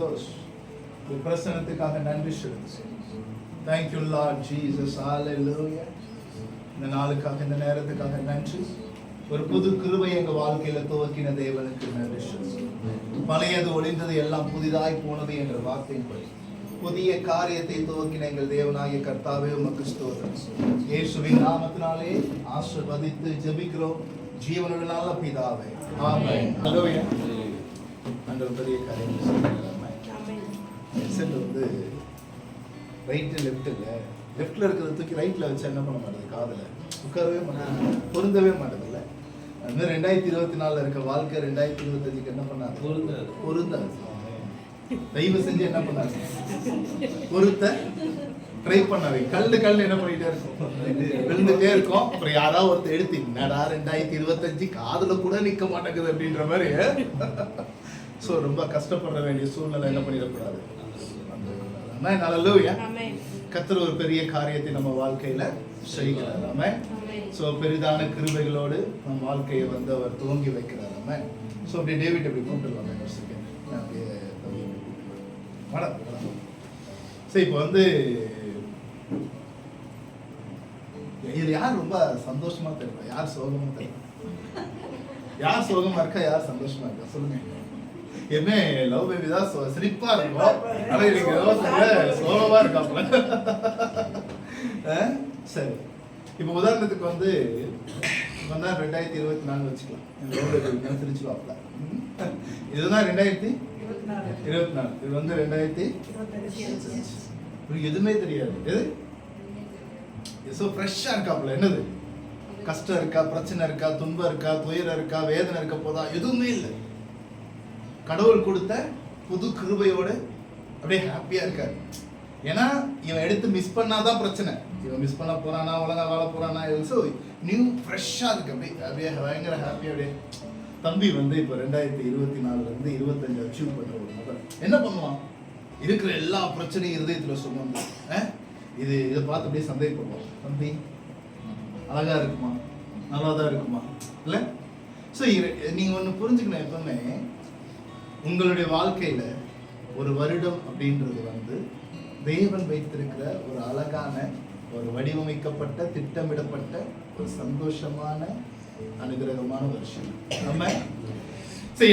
Ghost. பிரசன்னத்துக்காக நன்றி செலுத்து. Thank you Lord Jesus. Hallelujah. இந்த நாளுக்காக இந்த நேரத்துக்காக நன்றி. ஒரு புது கிருபை எங்க வாழ்க்கையில துவக்கின தேவனுக்கு நன்றி செலுத்து. பழையது ஒளிந்தது எல்லாம் புதிதாய் போனது என்ற வார்த்தையின்படி புதிய காரியத்தை துவக்கின எங்கள் தேவனாகிய கர்த்தாவே உமக்கு ஸ்தோத்திரம். இயேசுவின் நாமத்தினாலே ஆசீர்வதித்து ஜெபிக்கிறோம் ஜீவனுள்ள நல்ல பிதாவே. ஆமென். ஹalleluya. ஆண்டவர் பெரிய காரியம் செய்கிறார். ஹெட்செட் வந்து ரைட் லெஃப்ட்ல இருக்கிறத தூக்கி ரைட்ல வச்சு என்ன பண்ண மாட்டேது, காதுல உட்காரவே மாட்டேது, பொருந்தவே மாட்டேதில்ல. அது மாதிரி 2024 இருக்க வாழ்க்கை 2025 என்ன பண்ணாது, பொருந்தாது. தயவு செஞ்சு என்ன பண்ணாது, பொருத்த ட்ரை பண்ணாது. கல்லு என்ன பண்ணிட்டே இருக்கும், விழுந்துட்டே இருக்கும். அப்புறம் யாராவது ஒருத்தர் எடுத்து என்னடா 2025 காதுல கூட நிக்க மாட்டேங்குது அப்படின்ற மாதிரி ஸோ ரொம்ப கஷ்டப்பட வேண்டிய சூழ்நிலை என்ன பண்ணிடக்கூடாது. ஹல்லேலூயா. கர்த்தர் ஒரு பெரிய காரியத்தை நம்ம வாழ்க்கையில செய்கிறார். ஆமென். ஸோ பெரிதான கிருபைகளோடு நம்ம வாழ்க்கையை வந்து அவர் துவங்கி வைக்கிறார். ஆமென். ஸோ அப்படியே டேவிட் அப்படி கூப்பிட்டுருவாங்க ஒரு செகண்ட். அப்படியே சரி, இப்போ வந்து இது யார் ரொம்ப சந்தோஷமா தெரியும், யார் சோகமா தெரியும், யார் சோகமா இருக்கா, யார் சந்தோஷமா இருக்கா சொல்லுங்க. என்ன லவ் பேபி தான் சிரிப்பா இருக்கும், ஆனா இன்னைக்கு சோகமா இருக்காப்ல. சரி, இப்போ உதாரணத்துக்கு வந்து 2024 வச்சுக்கலாம். லவ் பேபி சிரிச்சுவாப்ல. இதுதான் 2024. இது வந்து 2025. எதுவுமே தெரியாது. எது ஸோ ஃப்ரெஷ்ஷாக இருக்காப்புல. என்னது கஷ்டம் இருக்கா, பிரச்சனை இருக்கா, துன்பம் இருக்கா, துயரம் இருக்கா, வேதனை இருக்க போதா, எதுவுமே இல்லை. கடவுள் கொடுத்த புது கிருபையோடு அப்படியே ஹாப்பியா இருக்காரு. ஏன்னா இவன் எடுத்து மிஸ் பண்ணாதான் பிரச்சனை. இவன் மிஸ் பண்ண போறானா, ஒழுங்கா வாழ போறானா, ஸோ நியூ ஃப்ரெஷ்ஷா இருக்கு. அப்படியே பயங்கர ஹாப்பியா. அப்படியே தம்பி வந்து இப்போ 2024 25 அச்சீவ் பண்ற ஒரு நபர் என்ன பண்ணுவான், இருக்கிற எல்லா பிரச்சனையும் இருதயத்துல சுமந்து இதை பார்த்து அப்படியே சந்தேகப்படுவான். தம்பி அழகா இருக்குமா, நல்லாதான் இருக்குமா இல்ல. ஸோ நீங்க ஒண்ணு புரிஞ்சுக்கணும், எப்பவுமே உங்களுடைய வாழ்க்கையில ஒரு வருடம் அப்படின்றது வந்து தேவன் வைத்திருக்கிற ஒரு அழகான, ஒரு வடிவமைக்கப்பட்ட, திட்டமிடப்பட்ட ஒரு சந்தோஷமான, அனுகிரகமான வருஷம். நம்ம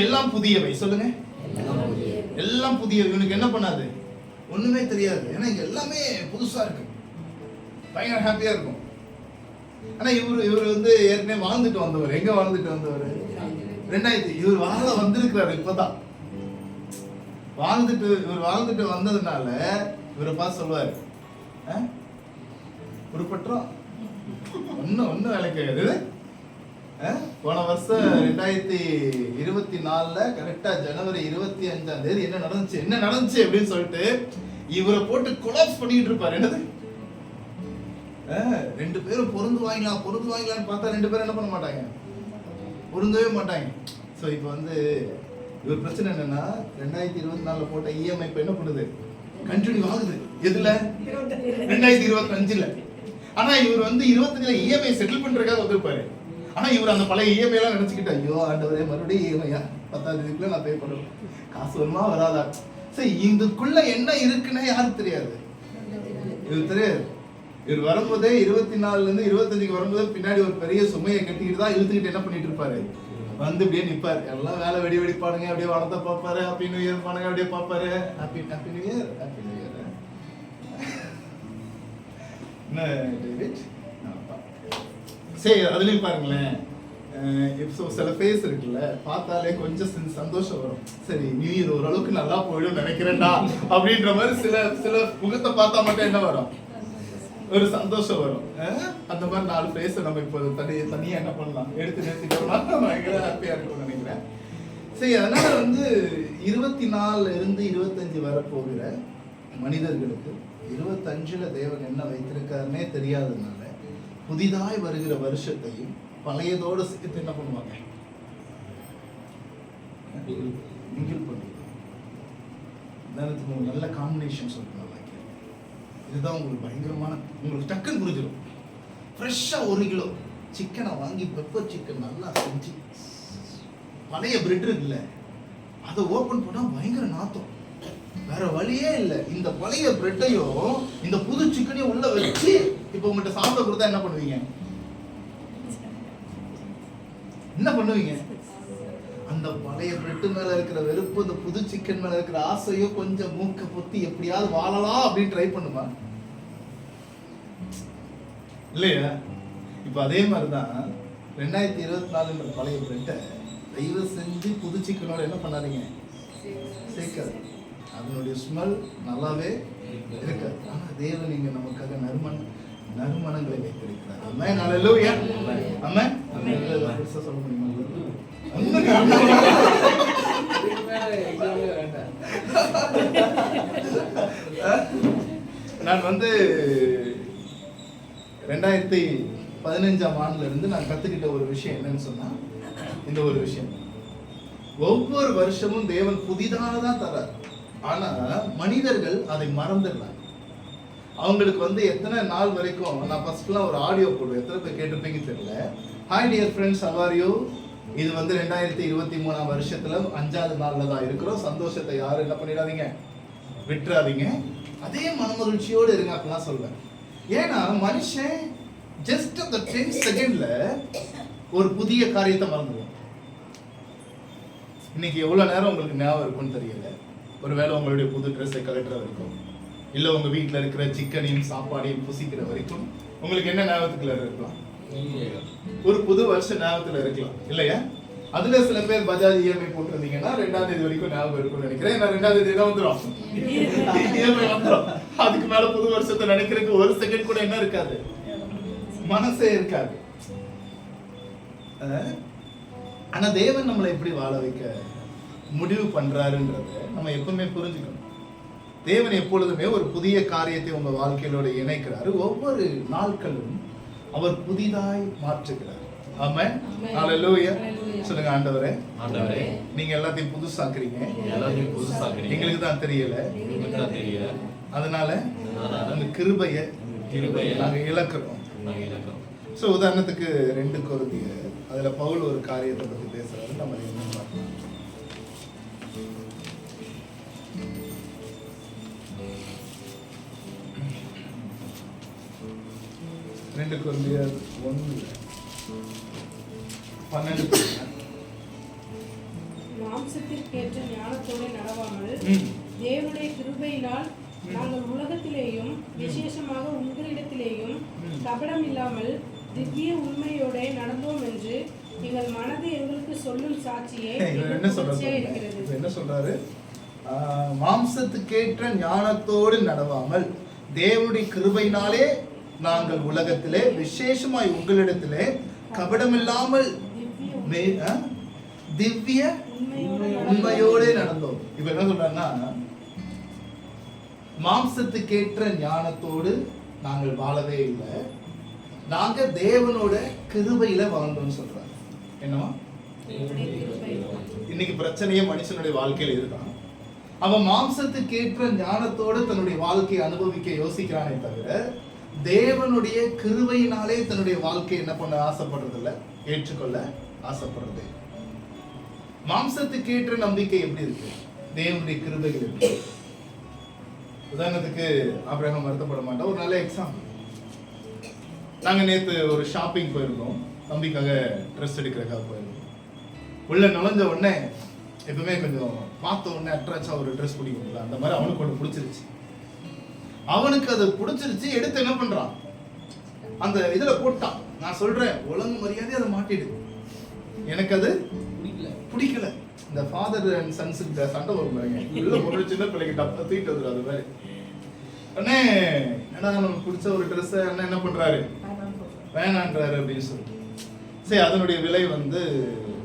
எல்லாம் புதியவை. சொல்லுங்க, எல்லாம் புதிய. இவனுக்கு என்ன பண்ணாது, ஒண்ணுமே தெரியாது. ஏன்னா இங்க எல்லாமே புதுசா இருக்கு, பயங்கர ஹாப்பியா இருக்கும். ஆனா இவர் வந்து ஏற்கனவே வாழ்ந்துட்டு வந்தவர். எங்க வாழ்ந்துட்டு வந்தவர், 2000 இவர் வாழ வந்திருக்கிறாரு. இப்பதான் இவர் வாழ்ந்துட்டு வந்ததுனால இவரை பார்த்து சொல்லுவாரு, உருப்பற்றோம் ஒன்னும் வேலைக்கு ஆகாது. போன வருஷம் 2024 கரெக்டா ஜனவரி 25 என்ன நடந்துச்சு அப்படின்னு சொல்லிட்டு இவரை போட்டு கொலாப்ஸ் பண்ணிட்டு இருப்பாரு. என்னது, 2 பேரும் பொருந்துவாங்களான்னு பார்த்தா 2 பேரும் என்ன பண்ண மாட்டாங்க, பொருந்தவே மாட்டாங்க. ஸோ இப்போ வந்து இவர் பிரச்சனை என்னன்னா 2024 போட்ட இஎம்ஐ இப்போ என்ன பண்ணுது, கண்டினியூ ஆகுது. எதுல, 2025ல. ஆனா இவர் வந்து 25ல இஎம்ஐ செட்டில் பண்றதுக்காக வந்திருப்பாரு. ஆனா இவர் அந்த பழைய இஎம்ஐ எல்லாம் நினைச்சுக்கிட்டு, ஐயோ ஆண்டவரே மறுபடியும் இஎம்ஐயா, 10ஆம் தேதிக்குள்ள நான் பே பண்ணுவேன், காசு வருமா வராதா. சரி, இதுக்குள்ள என்ன இருக்குன்னா யாருக்கு தெரியாது, இவர் தெரியாது. இவர் வரும்போதே 24 25 வரும்போது பின்னாடி ஒரு பெரிய சுமையை கட்டிக்கிட்டு தான் இழுத்துக்கிட்டு என்ன பண்ணிட்டு இருப்பாரு, வந்து அப்படியே நிற்பாரு. எல்லாம் வேலை வெடிப்பானுங்க, அப்படியே வளர்த்த பார்ப்பாரு, ஹாப்பி நியூ இயர் பானுங்க, அப்படியே பார்ப்பாரு, happy new year, happy new year. என்ன டேவிட், சரி அதுலயும் பாருங்களேன், இப்போ சில ஃபேஸ் இருக்குல்ல, பார்த்தாலே கொஞ்சம் சந்தோஷம் வரும். சரி, நியூ இயர் ஓரளவுக்கு நல்லா போயிடும் நினைக்கிறேன்டா அப்படின்ற மாதிரி சில முகத்தை பார்த்தா மட்டும் என்ன வரும், ஒரு சந்தோஷம் வரும். அந்த மாதிரி 4 ஃபேஸை நம்ம இப்போ தனியா என்ன பண்ணலாம், எடுத்து நிறுத்திட்டோம்னா பயங்கர ஹாப்பியா இருக்கும்னு நினைக்கிறேன். சரி, அதனால வந்து 24 25 வரப்போகிற மனிதர்களுக்கு 25ல தேவன் என்ன வைத்திருக்காருன்னே தெரியாததுனால புதிதாய் வருகிற வருஷத்தையும் பழையதோடு சேர்த்து என்ன பண்ணுவாங்க, மிங்கிள் பண்ணுவாங்க. நல்ல காம்பினேஷன் சொல்லுவாங்க. இதுதான் உங்களுக்கு பயங்கரமான, உங்களுக்கு டக்குன்னு புரிஞ்சிடும். ஃப்ரெஷ்ஷா 1 கிலோ சிக்கனை வாங்கி பெப்பர் சிக்கன் நல்லா செஞ்சு, பழைய பிரெட் இருக்குல்ல அதை ஓப்பன் பண்ணா பயங்கர நாத்தம், வேற வழியே இல்லை. இந்த பழைய பிரெட்டையும் இந்த புது சிக்கனையும் உள்ள வச்சு இப்ப உங்கள்கிட்ட சாப்பிட கொடுத்தா என்ன பண்ணுவீங்க? என்ன பண்ணுவீங்க? அந்த பழைய பிரெட் மேல இருக்கிற வெறுப்பு, இந்த புது சிக்கன் மேல இருக்கிற ஆசையும் கொஞ்சம் மூக்க பொத்தி எப்படியாவது வாழலாம் அப்படின்னு ட்ரை பண்ணுமா இல்லையா? இப்ப அதே மாதிரிதான் 2024 பழைய பிரெட்டை தயவு செஞ்சு புது சிக்கனோட என்ன பண்ணாதீங்க, சேர்க்காது. அதனுடைய ஸ்மெல் நல்லாவே இருக்காது. ஆனா தேவன் நீங்க நமக்காக நறுமணங்களை வைத்திருக்கிறார். ஆமென், ஹல்லேலூயா. ஆமென். பெருசா சொல்ல முடியுமா? நான் 2015 ஆண்டுல இருந்து நான் கத்துக்கிட்ட ஒரு விஷயம் என்னன்னு சொன்னா, இந்த ஒரு விஷயம், ஒவ்வொரு வருஷமும் தேவன் புதிதானதான் தரார். ஆனா மனிதர்கள் அதை மறந்துடுறாங்க. அவங்களுக்கு எத்தனை நாள் வரைக்கும், நான் ஃபர்ஸ்ட்லாம் ஒரு ஆடியோ போடுவேன், எத்தனை பேர் கேட்டிருப்பீங்க தெரியல. Hi dear friends, how are you? இது 2023 வருஷத்துல 5வது நாள்ல தான் இருக்கிறோம். சந்தோஷத்தை யாரும் என்ன பண்ணிடாதீங்க, விட்டுறாதீங்க. அதே மனமகிழ்ச்சியோடு இருங்க அப்படிலாம் சொல்வேன். ஏன்னா மனுஷன் ஜஸ்ட் அந்த 10 செகண்ட்ல ஒரு புதிய காரியத்தை மறந்துடுவோம். இன்னைக்கு எவ்வளவு நேரம் உங்களுக்கு ஞாபகம் இருக்கும்னு தெரியல. ஒருவேளை உங்களுடைய புது ட்ரெஸ்ஸை கலட்டுற வரைக்கும், இல்ல உங்க வீட்டுல இருக்கிற சிக்கனையும் சாப்பாடையும் புசிக்கிற வரைக்கும் உங்களுக்கு என்ன ஞாபகத்துக்குள்ள இருக்கலாம்? ஒரு புது வருஷம் ஞாபகத்துல இருக்கலாம் இல்லையா? அதுல சில பேர் பஜாஜ் இஎம்ஐ போட்டிருந்தீங்கன்னா 2ஆம் தேதி வரைக்கும் ஞாபகம் இருக்கும்னு நினைக்கிறேன். ஏன்னா 2ஆம் தேதி தான் வந்துடும் இஎம்ஐ வந்துடும். அதுக்கு மேல புது வருஷத்தை நினைக்கிறதுக்கு ஒரு செகண்ட் கூட என்ன இருக்காது, மனசே இருக்காது. ஆனா தேவன் நம்மளை எப்படி வாழ வைக்க முடிவு பண்றாருன்றத நம்ம எப்பவுமே புரிஞ்சுக்கணும். தேவன் எப்பொழுதுமே ஒரு புதிய காரியத்தை உங்க வாழ்க்கையோட இணைக்கிறாரு. ஒவ்வொரு நாட்களும் அவர் புதிதாய் மாற்றுகிறார். ஆமென், ஹல்லேலூயா. சொல்லுங்க, ஆண்டவரே, ஆண்டவரே, நீங்க எல்லாத்தையும் புதுசாக்குறீங்க. எங்களுக்கு தான் தெரியல, அதனால அந்த கிருபையை நாங்க இழக்கிறோம். சோ உதாரணத்துக்கு 2 கொரிந்தியர், அதுல பவுல் ஒரு காரியத்தை பத்தி பேசுறாரு. நம்ம என்ன பார்க்கலாம்? 2 கொரிந்தியர் 1:12. மாம்சத்திற்கேற்ற ஞானத்தோடு நடவாமல் தேவனுடைய கிருபையினால் நாங்கள் உலகத்திலேயும் விசேஷமாக உங்களிடத்திலேயும் கபடம் இல்லாமல் திவ்ய உண்மையோட நடந்தோம் என்று எங்கள் மனது எங்களுக்கு சொல்லும் சாட்சியே இருக்கிறது. என்ன சொல்றாரு? மாம்சத்துக்கேற்ற ஞானத்தோடு நடவாமல் தேவனுடைய கிருபையினாலே நாங்கள் உலகத்திலே விசேஷமாய் உங்களிடத்திலே கபடமில்லாமல் திவ்ய உண்மையோட நடந்தோம். இப்ப என்ன சொல்றாருன்னா, மாம்சத்துக்கேற்ற ஞானத்தோடு நாங்கள் வாழவே இல்லை, நாங்க தேவனோட கிருபையில வாழ்ந்தோம்னு சொல்றாரு. என்னவா? இன்னைக்கு பிரச்சனையே மனுஷனுடைய வாழ்க்கையில இதுதான். அவன் மாம்சத்துக்கேற்ற ஞானத்தோடு தன்னுடைய வாழ்க்கையை அனுபவிக்க யோசிக்கிறானே தவிர தேவனுடைய கிருபையினாலே தன்னுடைய வாழ்க்கையை என்ன பண்ண ஆசைப்படுறது இல்ல, ஏற்றுக்கொள்ள ஆசைப்படுறது. மாம்சத்துக்கேற்ற நம்பிக்கை எப்படி இருக்கு, தேவனுடைய கிருபைகள் எப்படி? உதாரணத்துக்கு ஆபிரகாம் வருத்தப்பட மாட்டோம். ஒரு நல்ல எக்ஸாம்பிள், நாங்க நேத்து ஒரு ஷாப்பிங் போயிருந்தோம், தம்பிக்காக ட்ரெஸ் எடுக்கிறதுக்காக போயிருந்தோம். உள்ள நுழைஞ்ச உடனே எப்பவுமே கொஞ்சம் பார்த்த உடனே அட்ராக்டா ஒரு ட்ரெஸ் பிடிக்கும்ல, அந்த மாதிரி அவனுக்கு ஒன்று பிடிச்சிருச்சு. அவனுக்கு அது பிடிச்சிருச்சு, எடுத்து என்ன பண்றான், அந்த இதுல போட்டான். நான் சொல்றேன், ஒழுங்கு மரியாதை அதை மாட்டிடு, எனக்கு அது பிடிக்கல. இந்த ஃபாதர் அண்ட் சன்ஸுக்கு சண்டை வரும் பாருங்க, உள்ள ஒரு சின்ன பிள்ளைங்க டப்பா தூக்கிட்டு வந்துடும். அது மாதிரி அண்ணே என்னடா நமக்கு பிடிச்ச ஒரு ட்ரெஸ் அண்ணன் என்ன பண்றாரு, வேணான்றாரு அப்படின்னு சொல்லி. சரி, அதனுடைய விலை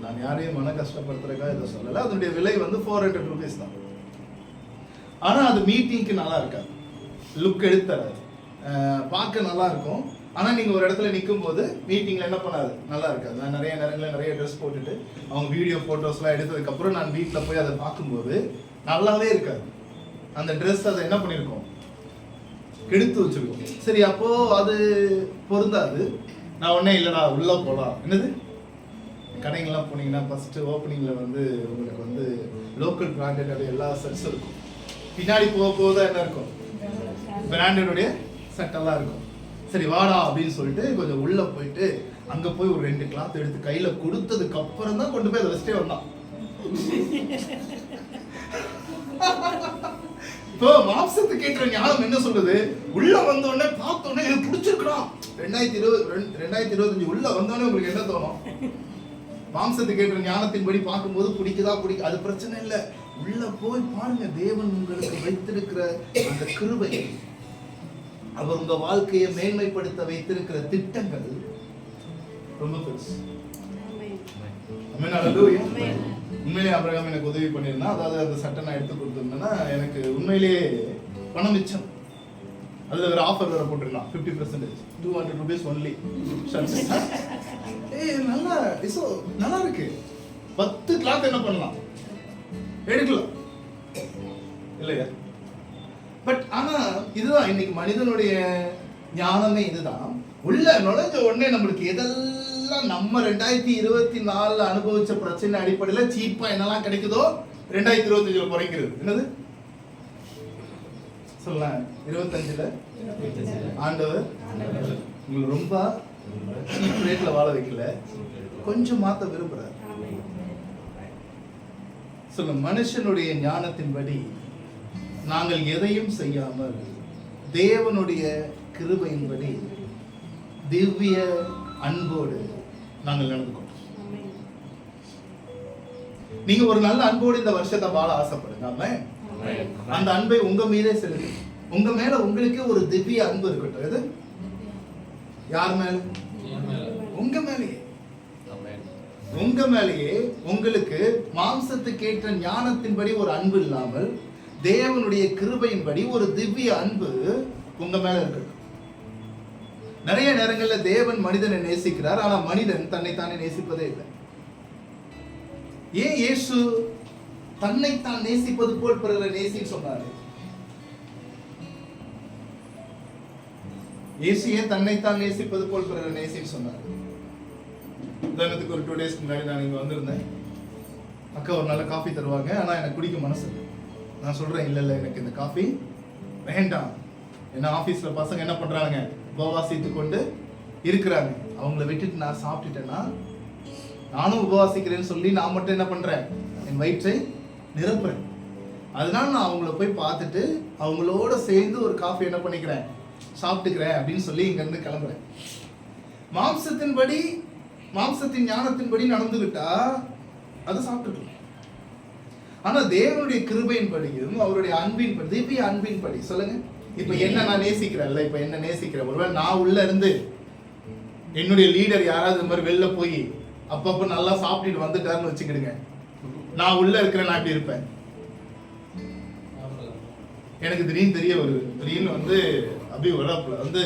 நான் யாரையும் மன கஷ்டப்படுத்துறதுக்காக இதை சொல்லலை, அதனுடைய விலை 400 rupees தான். ஆனா அது மீட்டிங்க்கு நல்லா இருக்காது, லுக் எடுத்துறாரு, பார்க்க நல்லா இருக்கும். ஆனா நீங்க ஒரு இடத்துல நிற்கும் போது மீட்டிங்ல என்ன பண்ணாது, நல்லா இருக்காது. நான் நிறைய நேரங்களில் நிறைய ட்ரெஸ் போட்டுட்டு அவங்க வீடியோ போட்டோஸ்லாம் எடுத்ததுக்கு அப்புறம் நான் வீட்டில் போய் அதை பார்க்கும்போது நல்லாவே இருக்காது. அந்த ட்ரெஸ் அதை என்ன பண்ணியிருக்கோம், கெடுத்து வச்சிருக்கோம். சரி, அப்போ அது பொருந்தாது. நான் உடனே இல்லடா உள்ள போலாம். என்னது, கடைங்கெல்லாம் போனீங்கன்னா ஃபர்ஸ்ட் ஓப்பனிங்ல உங்களுக்கு லோக்கல் பிராண்டட் எல்லா செட்ஸும் இருக்கும். பின்னாடி போக போக என்ன இருக்கும், பிராண்டனுடைய சட்டெல்லாம் இருக்கும். சரி வாடா அப்படின்னு சொல்லிட்டு கொஞ்சம் உள்ள போயிட்டு அங்க போய் ஒரு 2 கிளாத் எடுத்து கையில கொடுத்ததுக்கு அப்புறம் தான் கொண்டு போய் அதை வச்சுட்டே வந்தான். இப்போ மாம்சத்துக்கு கேட்கிற ஞானம் என்ன சொல்லுது, உள்ள வந்த உடனே பார்த்த உடனே எனக்கு பிடிச்சிருக்கலாம். 2025 உள்ள வந்தோடனே உங்களுக்கு என்ன தோணும்? மாம்சத்துக்கு கேட்கிற ஞானத்தின்படி பார்க்கும்போது பிடிக்குதா அது பிரச்சனை இல்லை. உள்ள போய் பாருங்க, தேவன் உங்களுக்கு வைத்திருக்கிற அந்த கிருபை, அவர் உங்க வாழ்க்கையை மேன்மைப்படுத்த வைத்திருக்கிற திட்டங்கள் ரொம்ப பெருசு. உண்மையிலே ஆபிரகாம் எனக்கு உதவி பண்ணிருந்தா, அதாவது அந்த சட்டை நான் எடுத்து கொடுத்திருந்தேன்னா எனக்கு உண்மையிலேயே பணம் மிச்சம். அதுல ஒரு ஆஃபர் வேற போட்டிருந்தான், 50%, 200 rupees only. நல்லா நல்லா இருக்கு. 10 கிளாத் என்ன பண்ணலாம், எடுக்கலாம் இல்லையா? பட் ஆனா இதுதான் இன்னைக்கு மனிதனுடைய ஞானமே இதுதான். உள்ள நுழைஞ்ச உடனே நம்மளுக்கு எதெல்லாம் நம்ம 2024 அனுபவிச்ச பிரச்சனை அடிப்படையில சீப்பா என்னெல்லாம் கிடைக்குதோ 2025 குறைக்கிறது. என்னது சொல்லலாம், 25ல ஆண்டவர் உங்களுக்கு ரொம்ப சீப் ரேட்ல வாழ வைக்கல, கொஞ்சம் மாத்த விரும்புறாரு. சொல்ல, மனுஷனுடைய ஞானத்தின்படி நாங்கள் எதையும் செய்யாமல் தேவனுடைய கிருபையின்படி திவ்ய அன்போடு நாங்கள் நடந்து கொண்டோம். நீங்க ஒரு நல்ல அன்போடு இந்த வருஷத்தை வாழ ஆசைப்படுங்க. அந்த அன்பை உங்க மீதே செலுத்து. உங்க மேல உங்களுக்கு ஒரு திவ்ய அன்பு இருக்கட்டும். எது? யார் மேல? உங்க மேலேயே. உங்க மேலேயே உங்களுக்கு மாம்சத்துக்கு ஏற்ற ஞானத்தின்படி ஒரு அன்பு இல்லாமல் தேவனுடைய கிருபையின்படி ஒரு திவ்ய அன்பு உங்க மேல இருக்கட்டும். நிறைய நேரங்கள்ல தேவன் மனிதனை நேசிக்கிறார், ஆனா மனிதன் தன்னைத்தானே நேசிப்பதே இல்லை. ஏன் இயேசு தன்னைத்தான் நேசிப்பது போல் பிறரை நேசின்னு சொன்னாரு? இயேசு ஏன் தன்னைத்தான் நேசிப்பது போல் பிறரை நேசின்னு சொன்னாரு? உதாரணத்துக்கு ஒரு 2 days முன்னாடி நான் இங்க வந்திருந்தேன். அக்கா ஒரு நல்ல காஃபி தருவாங்க, ஆனா எனக்கு குடிக்க மனசு இல்லை. நான் சொல்றேன், இல்ல இல்ல எனக்கு இந்த காஃபி வேண்டாம். ஏன்னா ஆபீஸ்ல பசங்க என்ன பண்றாங்க, உபவாசித்து கொண்டு இருக்கிறாங்க. அவங்கள விட்டுட்டு நான் சாப்பிட்டுட்டேன்னா நானும் உபவாசிக்கிறேன்னு சொல்லி நான் மட்டும் என்ன பண்றேன், என் வயிற்றை நிரப்புறேன். அதனால நான் அவங்கள போய் பார்த்துட்டு அவங்களோட சேர்ந்து ஒரு காஃபி என்ன பண்ணிக்கிறேன், சாப்பிட்டுக்கிறேன் அப்படின்னு சொல்லி இங்க இருந்து கிளம்புறேன். மாம்சத்தின் ஞானத்தின்படி நடந்துகிட்டா அதை சாப்பிட்டுக்கலாம். ஆனா தேவனுடைய கிருபையின்படியும் அவருடைய அன்பின்படி, திவ்ய அன்பின்படி சொல்லுங்க. இப்ப என்ன நான் நேசிக்கிறேன்ல, இப்ப என்ன நேசிக்கிறேன். ஒருவேளை நான் உள்ள இருந்து என்னுடைய லீடர் யாராவது இந்த மாதிரி வெளில போய் அப்பப்ப நல்லா சாப்பிட்டுட்டு வந்துட்டாருன்னு வச்சுக்கிடுங்க, நான் உள்ள இருக்கிறேன், நான் இப்படி இருப்பேன். எனக்கு திடீர்னு தெரிய வருது, திடீர்னு வந்து அப்படி வரப்புல வந்து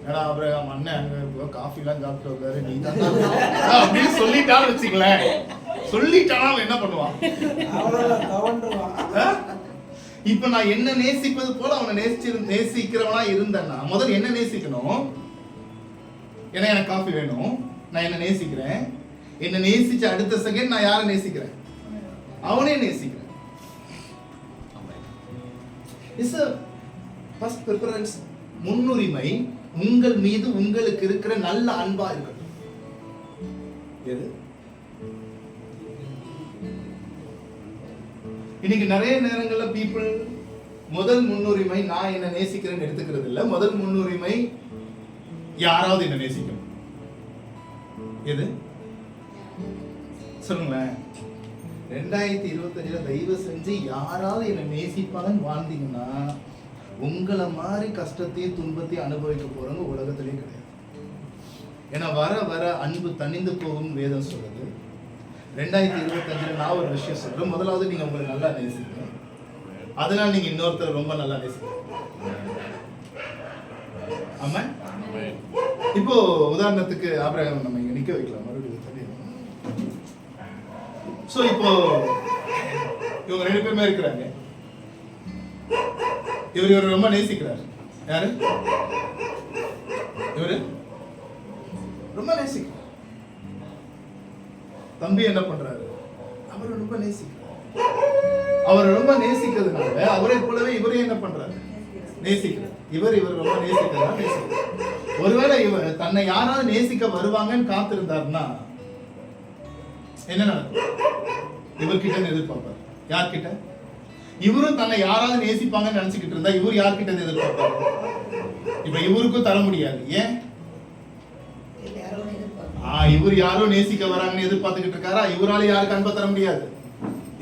ஏடா அப்புறம் அண்ணன் அங்க காஃபி எல்லாம் சாப்பிட்டு வந்தாரு, நீ தான் அப்படின்னு சொல்லிட்டான்னு வச்சுங்களேன். சொல்லிட்டானா அவன் என்ன பண்ணுவான்? இப்ப நான் என்ன நேசிப்பது போல அவனை நேசிக்கிறவனா இருந்தேன்னா முதல்ல என்ன நேசிக்கணும். ஏன்னா எனக்கு காஃபி வேணும், நான் என்ன நேசிக்கிறேன். என்ன நேசிச்ச அடுத்த செகண்ட் நான் யாரை நேசிக்கிறேன், அவனே நேசிக்கிறேன். Is a first preference. முன்னுரிமை உங்கள் மீது உங்களுக்கு இருக்கிற நல்ல அன்பா இருக்கட்டும். எது? இன்னைக்கு நிறைய நேரங்கள்ல பீப்புள் முதல் முன்னுரிமை நான் என்ன நேசிக்கிறேன்னு எடுத்துக்கிறது இல்ல. முதல் முன்னுரிமை யாராவது என்ன நேசிக்கணும். எது சொல்லுங்களேன். 2025 தயவு செஞ்சு யாராவது என்ன நேசிப்பாங்கன்னு வாழ்ந்தீங்கன்னா உங்களை மாதிரி கஷ்டத்தையும் துன்பத்தையும் அனுபவிக்க போறவங்க உலகத்திலேயே கிடையாது. ஏன்னா வர வர அன்பு தணிந்து போகும் வேதம் சொல்லுது. 2025 நான் ஒரு விஷயம் சொல்றேன். முதலாவது நீங்க உங்களை நல்லா நேசிக்கணும், அதனால நீங்க இன்னொருத்தர் ரொம்ப நல்லா நேசிக்கணும். ஆமா. இப்போ உதாரணத்துக்கு ஆபிரகாம் நம்ம இங்க நிக்க வைக்கலாம், மறுபடியும் சோ இப்போ இவங்க 2 பேருமே இருக்கிறாங்க. இவர் ரொம்ப நேசிக்கிறார். யாரு? இவரு ரொம்ப நேசிக்கிறார். தம்பி என்ன பண்றாரு, அவர் ரொம்ப நேசிக்கிறார். அவர் ரொம்ப நேசிக்கிறதுனால அவரை போல நேசிக்கிறார். இவர் ரொம்ப நேசிக்கிறார். ஒருவேளை இவர் தன்னை யாராவது நேசிக்க வருவாங்கன்னு காத்திருந்தாருன்னா என்ன நடக்கும்? இவர்கிட்ட எதிர்பார்ப்பார். யார்கிட்ட? இவரும் தன்னை யாராவது நேசிப்பாங்கன்னு நினைச்சுக்கிட்டு இருந்தா இவர் யார்கிட்ட எதிர்பார்ப்பாரு? இப்ப இவருக்கும் தர முடியாது. ஏன்? இவர் யாரோ நேசிக்க வராங்கன்னு எதிர்பார்த்துக்கிட்டு இருக்காரா? இவரால யாருக்கு அன்பை தர முடியாது.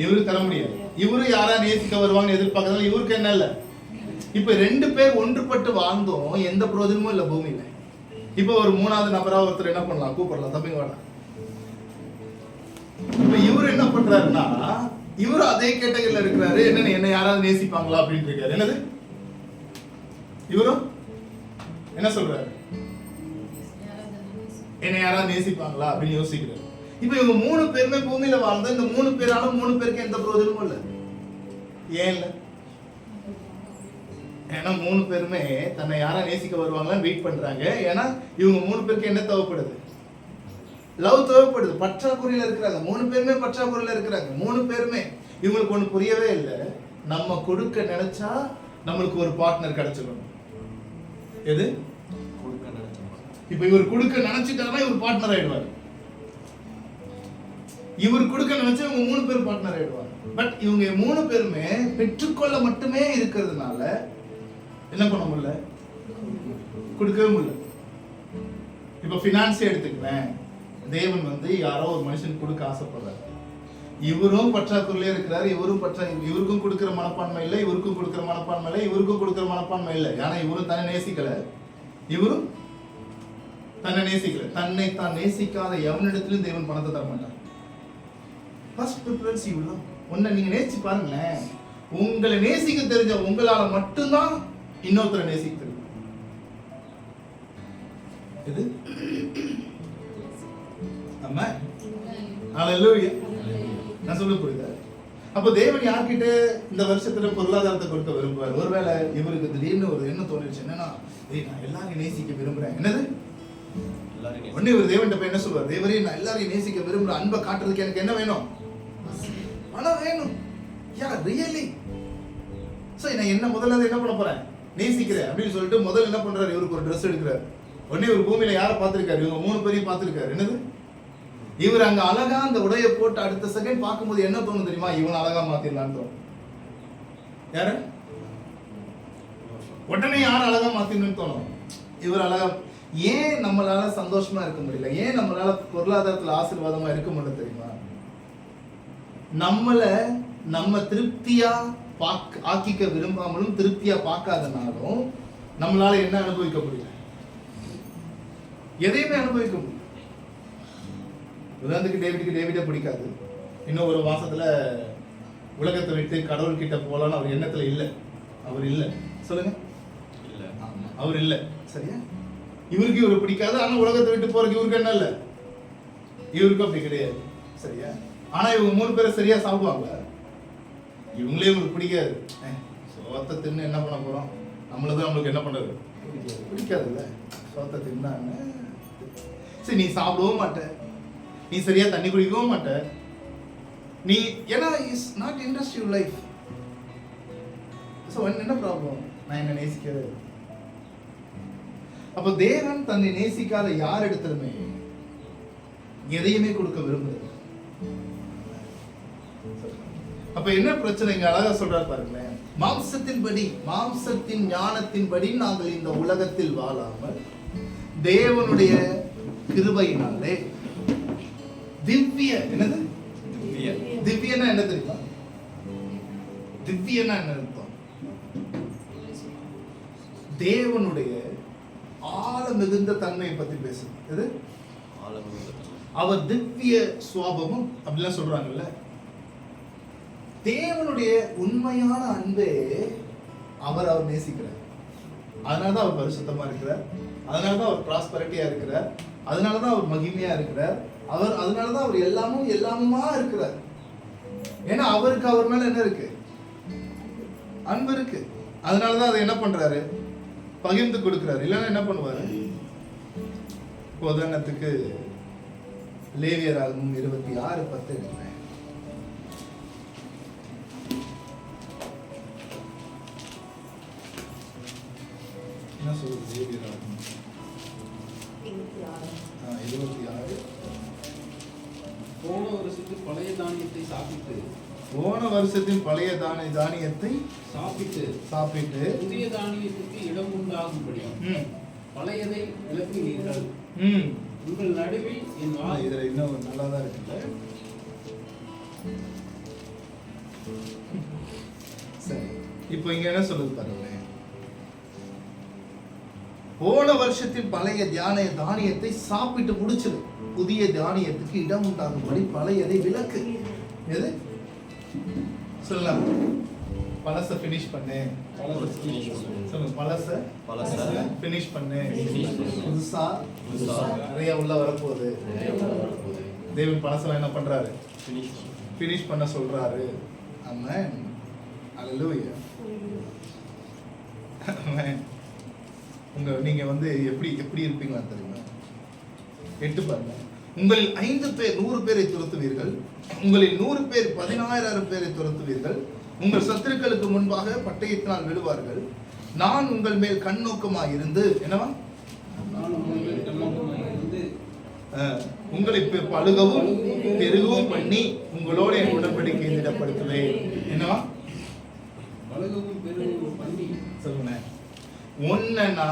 இவருக்கு தர முடியாது. இவரு யாரா நேசிக்க வருவாங்கன்னு எதிர்பார்க்கறதால இவருக்கு என்ன இல்ல. இப்ப ரெண்டு பேர் ஒன்றுபட்டு வாழ்ந்தோம், எந்த பிரயோஜனமும் இல்ல பூமியில. இப்ப ஒரு மூணாவது நபரா ஒருத்தர் என்ன பண்ணலாம்? கூப்பிடலாம், தம்பிங்க வாடா. இப்ப இவர் என்ன பண்றாருன்னா, இவரு அதே கேட்டகரியில இருக்கிறாரு. என்ன யாராவது நேசிப்பாங்களா அப்படின்னு இருக்காரு. என்னது? இவரும் என்ன சொல்றாரு? என்ன யாராவது நேசிப்பாங்களா அப்படின்னு யோசிக்கிறாரு. இப்ப இவங்க மூணு பேருமே பூமியில வாழ்ந்த இந்த மூணு பேராலும் மூணு பேருக்கு எந்த பிரயோஜனமும் இல்ல. ஏன் இல்ல? ஏன்னா மூணு பேருமே தன்னை யாரா நேசிக்க வருவாங்களான்னு வெயிட் பண்றாங்க. ஏன்னா இவங்க மூணு பேருக்கு என்ன தேவைப்படுது? லவ் தேவைப்படுது. பற்றாக்குறையில இருக்கிறாங்க. மூணு பேருமே பற்றாக்குறையில இருக்கிறாங்க. மூணு பேருமே இவங்களுக்கு ஒண்ணு புரியவே இல்லை. நம்ம கொடுக்க நினைச்சா நம்மளுக்கு ஒரு பார்ட்னர் கிடைச்சிடணும். எது? இப்ப இவர் கொடுக்க நினைச்சிட்டாருன்னா இவர் பார்ட்னர் ஆயிடுவார். இவர் கொடுக்க நினைச்சா இவங்க மூணு பேர் பார்ட்னர் ஆயிடுவாங்க. பட் இவங்க மூணு பேருமே பெற்றுக்கொள்ள மட்டுமே இருக்கிறதுனால என்ன பண்ண முடியல? கொடுக்கவே முடியல. இப்ப பினான்ஸே எடுத்துக்கிறேன். தேவன் யாரோ ஒரு மனுஷன் கொடுக்க ஆசைப்படுறாரு. இவரும் பற்றாக்குறையிலே இருக்கிறாரு. இவருக்கும் கொடுக்கிற மனப்பான்மை இல்லை, இவருக்கும் கொடுக்கிற மனப்பான்மை இல்லை, இவருக்கும் கொடுக்கிற மனப்பான்மை இல்லை. ஏன்னா இவரும் தன்னை நேசிக்கல, இவரும் தன்னை நேசிக்கல. தன்னை தான் நேசிக்காத எவனிடத்திலும் தேவன் பணத்தை தர மாட்டார். ஃபர்ஸ்ட் ப்ரிஃபரன்ஸ் இவ்வளவு. ஒன்றை நீங்க நேசிச்சு பாருங்களேன். உங்களை நேசிக்க தெரிஞ்ச உங்களால மட்டும்தான் இன்னொருத்தரை நேசிக்க தெரியும். இது அம்மா ஹல்லேலூயா. நான் சொல்ல புரியுதா? அப்ப தேவன் யார்கிட்ட இந்த வருஷத்துல பொருளாதாரத்தை கொடுக்க விரும்புவார்? ஒருவேளை இவருக்கு திடீர்னு ஒரு எண்ணம் தோணிடுச்சு. என்னன்னா, நான் எல்லாரையும் நேசிக்க விரும்புறேன். என்னது? ஒண்ணு இவர் தேவன்கிட்ட போய் என்ன சொல்வார்? தேவரே, நான் எல்லாரையும் நேசிக்க விரும்புறேன். அன்பை காட்டுறதுக்கு எனக்கு என்ன வேணும்? பணம் வேணும். யா ரியலி? சோ நான் என்ன முதல்ல என்ன பண்ண போறேன்? நேசிக்கிறேன் அப்படின்னு சொல்லிட்டு முதல்ல என்ன பண்றாரு? இவருக்கு ஒரு ட்ரெஸ் எடுக்கிறார். உடனே இவர் பூமியில யாரை பார்த்திருக்காரு? இவங்க மூணு பேரையும் பார்த்திருக்காரு. என்னது? இவர் அங்க அழகா அந்த உடைய போட்டு அடுத்த செகண்ட் பார்க்கும்போது என்ன தோணும் தெரியுமா? இவன் அழகா மாத்திடலான்னு தோணும். யாரு? உடனே யார் அழகா மாத்திடணும்னு தோணும்? இவர் அழகா. ஏன் நம்மளால சந்தோஷமா இருக்க முடியல? ஏன் நம்மளால பொருளாதாரத்துல ஆசீர்வாதமா இருக்க முடியல தெரியுமா? நம்ம திருப்தியா ஆக்கிக்க விரும்பாமலும் திருப்தியா பார்க்காதனாலும் நம்மளால என்ன அனுபவிக்க முடியல? எதையுமே அனுபவிக்க முடியும். உதாரணத்துக்கு டேவிடே பிடிக்காது. இன்னும் ஒரு மாசத்துல உலகத்தை விட்டு கடவுள் கிட்ட போலான்னு அவர் எண்ணத்துல இல்ல. அவர் இல்ல. சொல்லுங்க. இல்ல. ஆமா, அவர் இல்ல. சரியா? இவருக்கு இவரு பிடிக்காது. ஆனா உலகத்தை விட்டு போறதுக்கு இவருக்கு என்ன இல்ல? இவருக்கு அப்படி கிடையாது. சரியா? ஆனா இவங்க மூணு பேரை சரியா சாப்பிடுவாங்க. இவங்களே இவங்களுக்கு பிடிக்காது. சோத்தை தின்னு என்ன பண்ண போறோம்? நம்மளுக்கு என்ன பண்றது? பிடிக்காதுல்ல. சோத்தை தின்னான்னு சரி, நீ சாப்பிடவும் மாட்ட, நீ சரியா தண்ணி குடிக்கவும் மாட்ட, நீ ஏன்னா is not interest your life. So என்ன ப்ராப்ளம்? நான் என்ன நேசிக்கிறது. அப்போ தேவன் தன்னை நேசிக்காத யார் இடத்துலுமே எதையுமே கொடுக்க விரும்புறது. அப்ப என்ன பிரச்சனை? இங்க அழகா சொல்றாரு பாருங்களேன். மாம்சத்தின் ஞானத்தின்படி நாங்கள் இந்த உலகத்தில் வாழாமல் தேவனுடைய கிருபையினாலே என்னது? திவ்யனா என்ன தெரியுமா? திவ்யனா என்ன அர்த்தம்? தேவனுடைய ஆழ மிகுந்த தன்மையை பத்தி பேசுது. எது? அவர் திவ்ய சுவாபமும் அப்படிலாம் சொல்றாங்கல்ல. தேவனுடைய உண்மையான அன்பே அவர் நேசிக்கிறார். அதனாலதான் அவர் பரிசுத்தமா இருக்கிறார். அதனாலதான் அவர் பிராஸ்பரிட்டியா இருக்கிறார். அதனாலதான் அவர் மகிமையா இருக்கிறார். அதனாலதான் அவர் எல்லாமுமா இருக்கிறார். ஏன்னா அவருக்கு அவர் மேல என்ன இருக்கு? அன்பு இருக்கு. அதனாலதான் அதை என்ன பண்றாரு? பகிர்ந்து கொடுக்கிறாரு. இல்லைன்னா என்ன பண்ணுவாரு? உதாரணத்துக்கு லேவியராகமம் 26:10 எடுக்கிறேன். என்ன சொல்லுது? 26. போன வருஷத்தில் பழைய தானியத்தை சாப்பிட்டு போன வருஷத்தின் பழைய தானியத்தை சாப்பிட்டு புதிய தானியத்துக்கு இடம் உண்டாகும்படி பழையதை விளக்குவீர்கள். உங்கள் நடுவில் என் இதுல இன்னும் நல்லாதான் இருக்குல்ல. சரி, இப்போ இங்க என்ன சொல்லுது பாருங்க. போன வருஷத்தின் பழைய தானியத்தை சாப்பிட்டு முடிச்சிரு, புதிய தானியத்துக்கு இடம் உண்டாகும்படி பழையதை விலக்கு. எது சொல்லலாம்? பழச ஃபினிஷ் பண்ணு. சொல்லுங்க, பழச ஃபினிஷ் பண்ணு. புதுசா நிறைய உள்ள வரப்போகுது. தேவன் பழசெல்லாம் என்ன பண்றாரு? ஃபினிஷ் பண்ண சொல்றாரு. ஆமென். ஹல்லேலூயா. ஆமென். நீங்க எப்படி இருப்பீங்களா தெரியுமா? 8 பாருங்க. உங்களில் 5 பேர் 100 பேரை துரத்துவீர்கள், உங்களில் 100 பேர் 16,000 பேரை துரத்துவீர்கள். உங்கள் சத்துருக்களுக்கு முன்பாக பட்டயத்தினால் விழுவார்கள். நான் உங்கள் மேல் கண்ணோக்கமாக இருந்து என்னவா? உங்களை பழுகவும் பெருகவும் பண்ணி உங்களோட என் உடன்படிக்கையை திடப்படுத்துவேன். என்னவா? பழுகவும் பெருகவும் பண்ணி சொல்லுங்க. ஒன்னா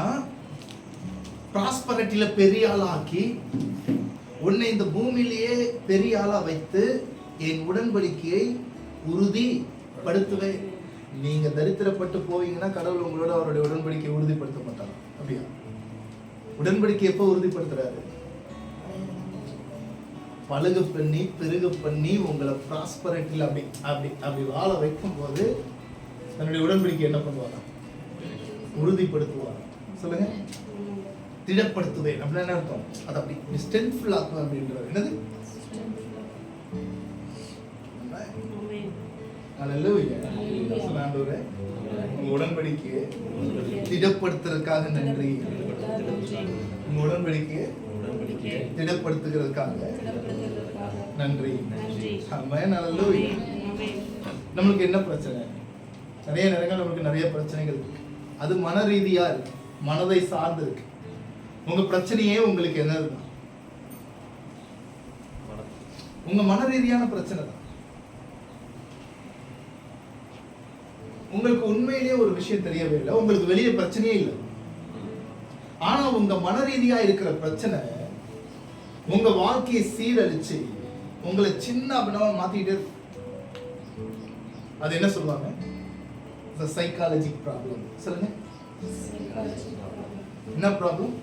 பிராஸ்பரிட்டியில பெரிய ஆளாக்கி உன்னை இந்த பூமியிலேயே பெரிய ஆளா வைத்து என் உடன்படிக்கையை உறுதிப்படுத்துவேன். நீங்க தரித்திரப்பட்டு போவீங்கன்னா கடவுள் உங்களோட அவருடைய உடன்படிக்கையை உறுதிப்படுத்த மாட்டாங்க. அப்படியா? உடன்படிக்கை எப்போ உறுதிப்படுத்துறாரு? பழுகு பண்ணி பெருகு பண்ணி உங்களை பிராஸ்பரிட்டியில அப்படி அப்படி அப்படி வாழ வைக்கும் போது தன்னுடைய உடன்படிக்கை என்ன பண்ணுவாங்க? உறுதிப்படுத்துவாங்க. சொல்லுங்க. திடப்படுத்துவேன் அப்படின்னா என்ன அர்த்தம்? அது அப்படி ஸ்ட்ரென்த்ஃபுல் ஆக்கும் அப்படின்றது. என்னது? ஹல்லேலூயா. ஆண்டவரே, உங்க உடன்படிக்கையை திடப்படுத்துறதுக்காக நன்றி. உங்க உடன்படிக்கையை திடப்படுத்துகிறதுக்காக நன்றி. ஆமென். ஹல்லேலூயா. நம்மளுக்கு என்ன பிரச்சனை? நிறைய நேரங்கள் நமக்கு நிறைய பிரச்சனைகள் இருக்கு. அது மன ரீதியா இருக்கு, மனதை சார்ந்து இருக்கு. உங்க பிரச்சனையே உங்களுக்கு என்னதுதான்? உங்க மன ரீதியான பிரச்சனை தான். உங்களுக்கு உண்மையிலேயே ஒரு விஷயம் தெரியவே இல்லை, உங்களுக்கு வெளியே பிரச்சனையே இல்லை. ஆனா உங்க மன ரீதியா இருக்கிற பிரச்சனை உங்க வாழ்க்கையை சீரழிச்சு உங்களை சின்ன அப்படின்னா மாத்திக்கிட்டே இருக்கு. அது என்ன சொல்லுவாங்க? Psychologic problem. சொல்லுங்க. என்ன ப்ராப்ளம்?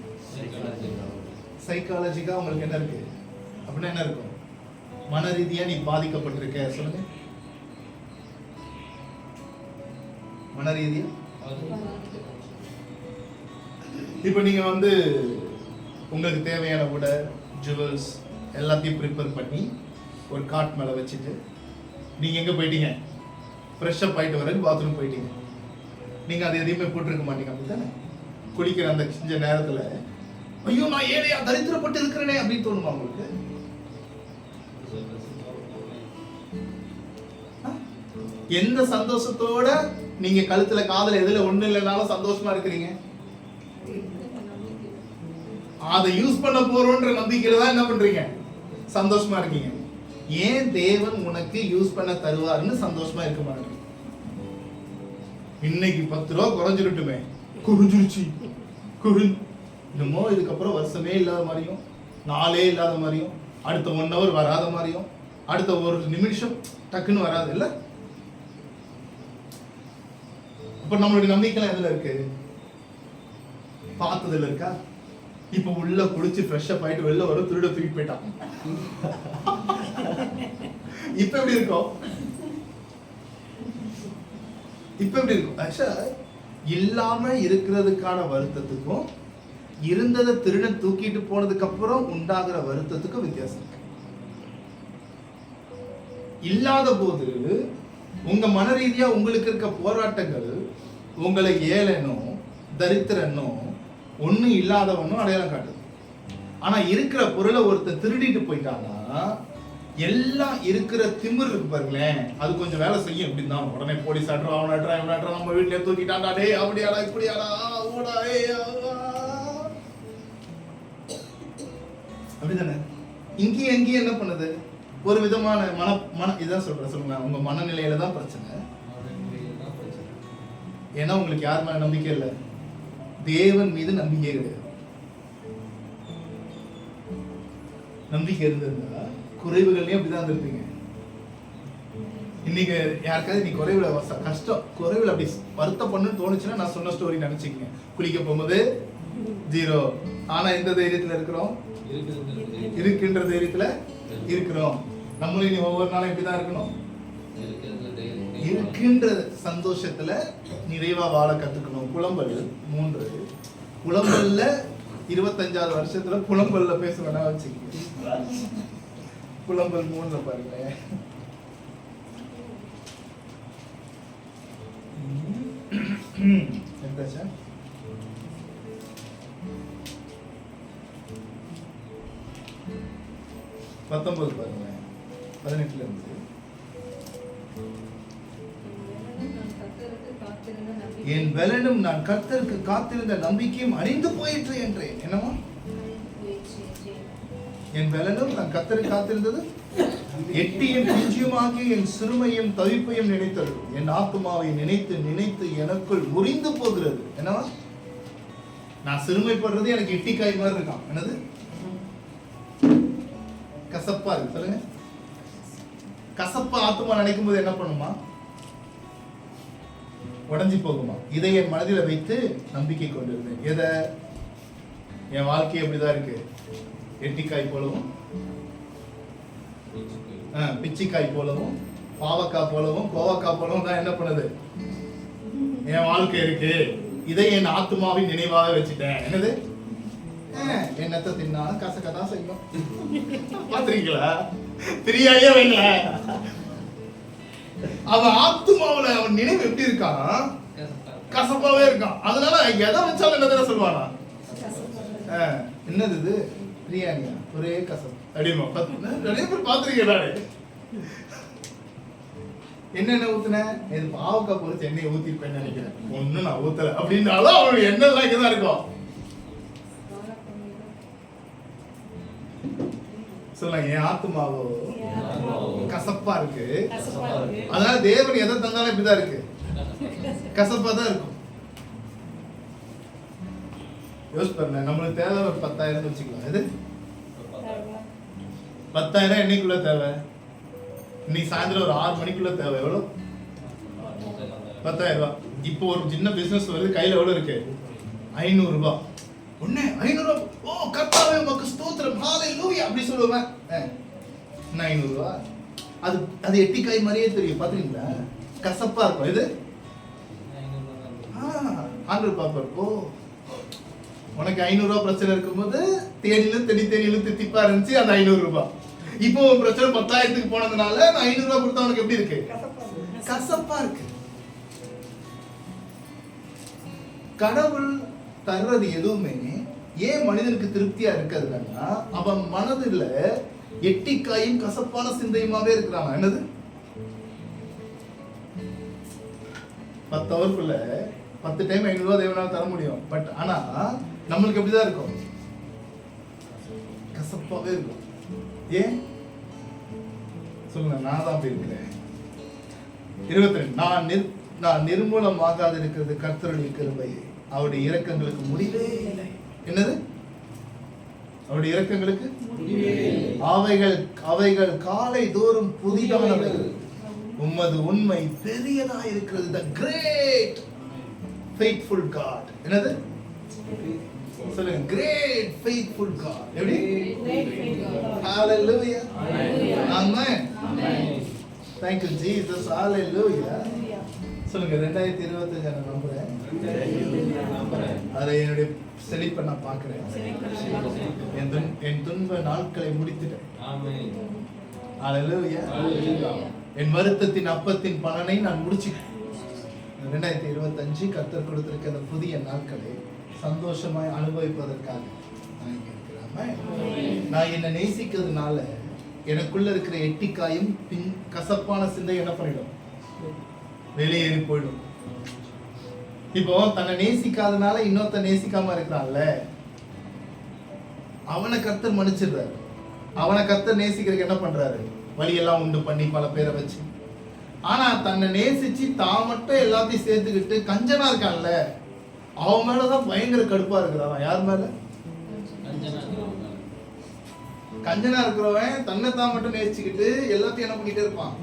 சைக்காலஜிக்கா உங்களுக்கு என்ன இருக்கு அப்படின்னா என்ன இருக்கும்? மன ரீதியா நீ பாதிக்கப்பட்டிருக்க. சொல்லுங்க. மன ரீதியா இப்ப நீங்க உங்களுக்கு தேவையான உடை, ஜுவல்ஸ் எல்லாத்தையும் ப்ரிப்பேர் பண்ணி ஒரு காட் மேல வச்சுட்டு நீங்க எங்க போயிட்டீங்க? ஃப்ரெஷ் அப் ஆயிட்டு வர பாத்ரூம் போயிட்டீங்க. நீங்க அதை எதையுமே போட்டிருக்க மாட்டீங்க. அப்படித்தானே? குளிக்கிற அந்த கொஞ்ச நேரத்துல ஐயோ நான் ஏழையா தரித்திரப்பட்டு இருக்கிறேனே அப்படின்னு தோணுமா உங்களுக்கு? எந்த சந்தோஷத்தோட நீங்க கழுத்துல காதல எதுல ஒண்ணு இல்லைனாலும் சந்தோஷமா இருக்கிறீங்க? அதை யூஸ் பண்ண போறோன்ற நம்பிக்கையில தான் என்ன பண்றீங்க? சந்தோஷமா இருக்கீங்க. ஏன் தேவன் உனக்கு யூஸ் பண்ண தருவாருன்னு சந்தோஷமா இருக்க மாட்டேங்க. இன்னைக்கு 10 ரூபா குறைஞ்சிருட்டுமே, குறிஞ்சிருச்சு இன்னமோ இதுக்கப்புறம் வருஷமே இல்லாத மாதிரியும், நாளே இல்லாத மாதிரியும், அடுத்த 1 hour வராத மாதிரியும், அடுத்த ஒரு நிமிஷம் டக்குன்னு வராது இல்ல? அப்ப நம்மளுடைய நம்பிக்கை எதுல இருக்கு? பார்த்ததுல இருக்கா? இப்ப உள்ள குளிச்சு ஃப்ரெஷ் அப் ஆயிட்டு வெளில வரும், திருட தூக்கிட்டு போயிட்டான். இப்ப எப்படி இருக்கும்? ஆக்சுவலா இல்லாம இருக்கிறதுக்கான வருத்தத்துக்கும் இருந்ததை திருடன் தூக்கிட்டு போனதுக்கு அப்புறம் உண்டாகிற வருத்தத்துக்கும் வித்தியாசம் இருக்கு. இல்லாத போது உங்க மன ரீதியா உங்களுக்கு இருக்க போராட்டங்கள் உங்களை ஏளனோ தரித்திரனோ ஒண்ணு இல்லாதவனும் அடையாளம் காட்டுது. ஆனா இருக்கிற பொருளை ஒருத்தர் திருடிட்டு போயிட்டானா எல்லாம் இருக்கிற திமிர் இருக்கு பாருங்களேன், அது கொஞ்சம் வேலை செய்யும். இப்படி தான் உடனே போலீஸ் ஆட்டம் அவன் ஆட்டம் இவன் ஆட்டம் நம்ம வீட்டிலே தூக்கிட்டாண்டா, டே அப்படியாடா இப்படியாடா ஓடா அப்படிதானே. இங்கேயும் எங்கேயும் என்ன பண்ணுது, ஒரு விதமான மன இதான் சொல்றேன் சொல்லுங்க, உங்க மனநிலையில தான் பிரச்சனை. ஏன்னா உங்களுக்கு யார் மேல நம்பிக்கை இல்லை, தேவன் மீது நம்பிக்கை கிடையாது. நம்பிக்கை இருந்திருந்தா குறைவுகள்லயும் அப்படிதான் இருப்பீங்க. இன்னைக்கு யாருக்காவது நீ குறைவுல கஷ்டம் குறைவுல அப்படி வருத்தப்படணும்னு தோணுச்சுன்னா நான் சொன்ன ஸ்டோரி நினைச்சுக்கங்க. குளிக்க போகும்போது 0, ஆனா எந்த தைரியத்துல இருக்கிறோம், இருக்கின்ற தைரியத்துல இருக்கிறோம். நம்மளும் இனி ஒவ்வொரு நாளும் இப்படிதான் இருக்கணும், இருக்கின்ற சந்தோஷத்துல நிறைவா வாழ கத்துக்கணும். புலம்பல் 3, புலம்பல்ல 25வது வருஷத்துல புலம்பல்ல பேசுவேன்னா வச்சுக்க. புலம்பல் 3 பாருங்க. எடுத்தாச்சா? பத்தொன்பது பாருங்க, 18ல இருந்து. என் பலனும் நான் கர்த்தருக்கு காத்திருந்த நம்பிக்கையும் அழிந்து போயிற்று என்றேன். என்னமா? என் பலனும் நான் கர்த்தருக்கு காத்திருந்தது எட்டியும் பிஞ்சியுமாகிய என் சிறுமையும் தவிப்பையும் நினைத்தது. என் ஆத்துமாவை நினைத்து நினைத்து எனக்குள் முறிந்து போகிறது. என்னவா? நான் சிறுமைப்படுறது எனக்கு எட்டிக்காய் மாதிரி இருக்கான். என்னது? கசப்பா இருக்கு. சொல்லுங்க. கசப்பா ஆத்துமா நினைக்கும் போது என்ன பண்ணுமா? உடஞ்சி போகுமா? இதை என் மனதில் வைத்து நம்பிக்கை கொண்டிருந்தேன். எதை? என் வாழ்க்கை எப்படிதான் இருக்கு, எட்டிக்காய் போலவும் பிச்சிக்காய் போலவும் பாவக்காய் போலவும் கோவக்காய் போலவும் தான் என்ன பண்ணுது என் வாழ்க்கை இருக்கு. இதை என் ஆத்துமாவின் நினைவாக வச்சுட்டேன். என்னது? என்னத்தை தின்னாலும் கசக்கதான் செய்யும். பாத்துறீங்களா? தெரியாயே வைங்கள. அவன் ஆத்துமாவுல அவன் நினைவு எப்படி இருக்கான், கசப்பாவே இருக்கான். அதனால எதை வச்சாலும் என்ன சொல்லுவானா, என்னது இது பிரியாணியா, ஒரே கசப்பு அப்படிமா. நிறைய பேர் பாத்துருக்கீங்களா? என்னென்ன ஊத்துன, இது பாவக்காய் பொறிச்சு எண்ணெய் ஊத்திருப்பேன்னு நினைக்கிறேன். ஒண்ணு நான் ஊத்தல அப்படின்னாலும் அவனுடைய எண்ணெய் இங்கதான் இருக்கும். சொல்லுங்க, என் ஆத்துமாவோ கசப்பா இருக்கு. அதனால தேவன் எதை தந்தாலும் இப்படிதான் இருக்கு, கசப்பா தான் இருக்கும். யோசிச்சு பாருங்க, நம்மளுக்கு தேவை ஒரு 10,000 வச்சுக்கலாம். எது 10,000 என்னைக்குள்ள தேவை? இன்னைக்கு சாயந்தரம் ஒரு 6 மணிக்குள்ள தேவை. எவ்வளவு? 10,000 ரூபாய். இப்போ ஒரு சின்ன பிசினஸ் வருது, கையில எவ்வளவு இருக்கு? 500 ரூபாய். ஒண்ணே 500 ரூபாய். ஓ கர்த்தாவே உமக்கு ஸ்தோத்திரம், ஹalleluya அப்படி சொல்லுவேன். என்ன 500 ரூபாய்? அது எட்டிக்காய் மாதிரியே தெரியும். பாத்தீங்களா? கசப்பா இருக்கும். இது ஆண்டவர் பாப்பார். ஓ உனக்கு 500 ரூபாய் பிரச்சனை இருக்கும்போது தேனியிலும் தித்திப்பா இருந்துச்சு அந்த 500 ரூபாய். இப்போ ஒரு பிரச்சனை 10,000க்கு போனதுனால நான் 500 ரூபாய் கொடுத்தா உனக்கு எப்படி இருக்கு? கசப்பா இருக்கு. கடவுள் தர்றது எதுவுமே ஏன் மனிதனுக்கு திருப்தியா இருக்கிறதுனா அவன் மனதுல எட்டிக்காயும் கசப்பான சிந்தையுமாவே இருக்கிறான். என்னது? 10 ஹவருக்குள்ள 10 டைம் 500 ரூபாய் தேவனால தர முடியும். பட் ஆனா நம்மளுக்கு எப்படிதான் இருக்கும்? கசப்பாவே இருக்கும். ஏன் சொல்லுங்க? நான் தான் அப்படி இருக்கிறேன். 22 நான் நிர்மூலமாகாது இருக்கிறது கர்த்தருடைய கிருபை, அவருடைய இரக்கங்களுக்கு முடிவே இல்லை. என்னது? அவருடைய இரக்கங்களுக்கு அவைகள் காலை தோறும் புதிதானவைகள், உமது உண்மை பெரியதா இருக்கிறது. the great faithful God. என்னது? சொல்லுங்க, great faithful God. எப்படி? hallelujah, amen, thank you Jesus, hallelujah. சொல்லுங்க, 2025 நான் நம்புறேன். அதை என்னுடைய செழிப்பை நான் பார்க்கிறேன். என் துன்ப நாட்களை முடித்துட்டேன். ஹalleluya. என் வருத்தத்தின் அப்பத்தின் பலனை நான் முடிச்சுட்டேன். 2025 கர்த்தர் கொடுத்திருக்கிற அந்த புதிய நாட்களை சந்தோஷமாய் அனுபவிப்பதற்காக நான் இங்க இருக்கிறேன். நான் என்னை நேசிக்கிறதுனால எனக்குள்ள இருக்கிற எட்டிக்காயும் கசப்பான சிந்தை என்ன பண்ணிடும், வெளியேறி போயிடும். இப்போ தன்னை நேசிக்காதனால இன்னொருத்த நேசிக்காம இருக்கிறான்ல, அவனை கர்த்தர் மன்னிச்சிடுறாரு. அவனை கர்த்தர் நேசிக்கிறதுக்கு என்ன பண்றாரு, வழியெல்லாம் உண்டு பண்ணி பல பேரை வச்சு. ஆனா தன்னை நேசிச்சு தான் மட்டும் எல்லாத்தையும் சேர்த்துக்கிட்டு கஞ்சனா இருக்கான்ல, அவன் மேலதான் பயங்கர கடுப்பா இருக்கிறான். யார் மேல? கஞ்சனா இருக்கிறவன் தன்னை தான் மட்டும் நேசிச்சுக்கிட்டு எல்லாத்தையும் என்ன பண்ணிட்டே இருப்பான்,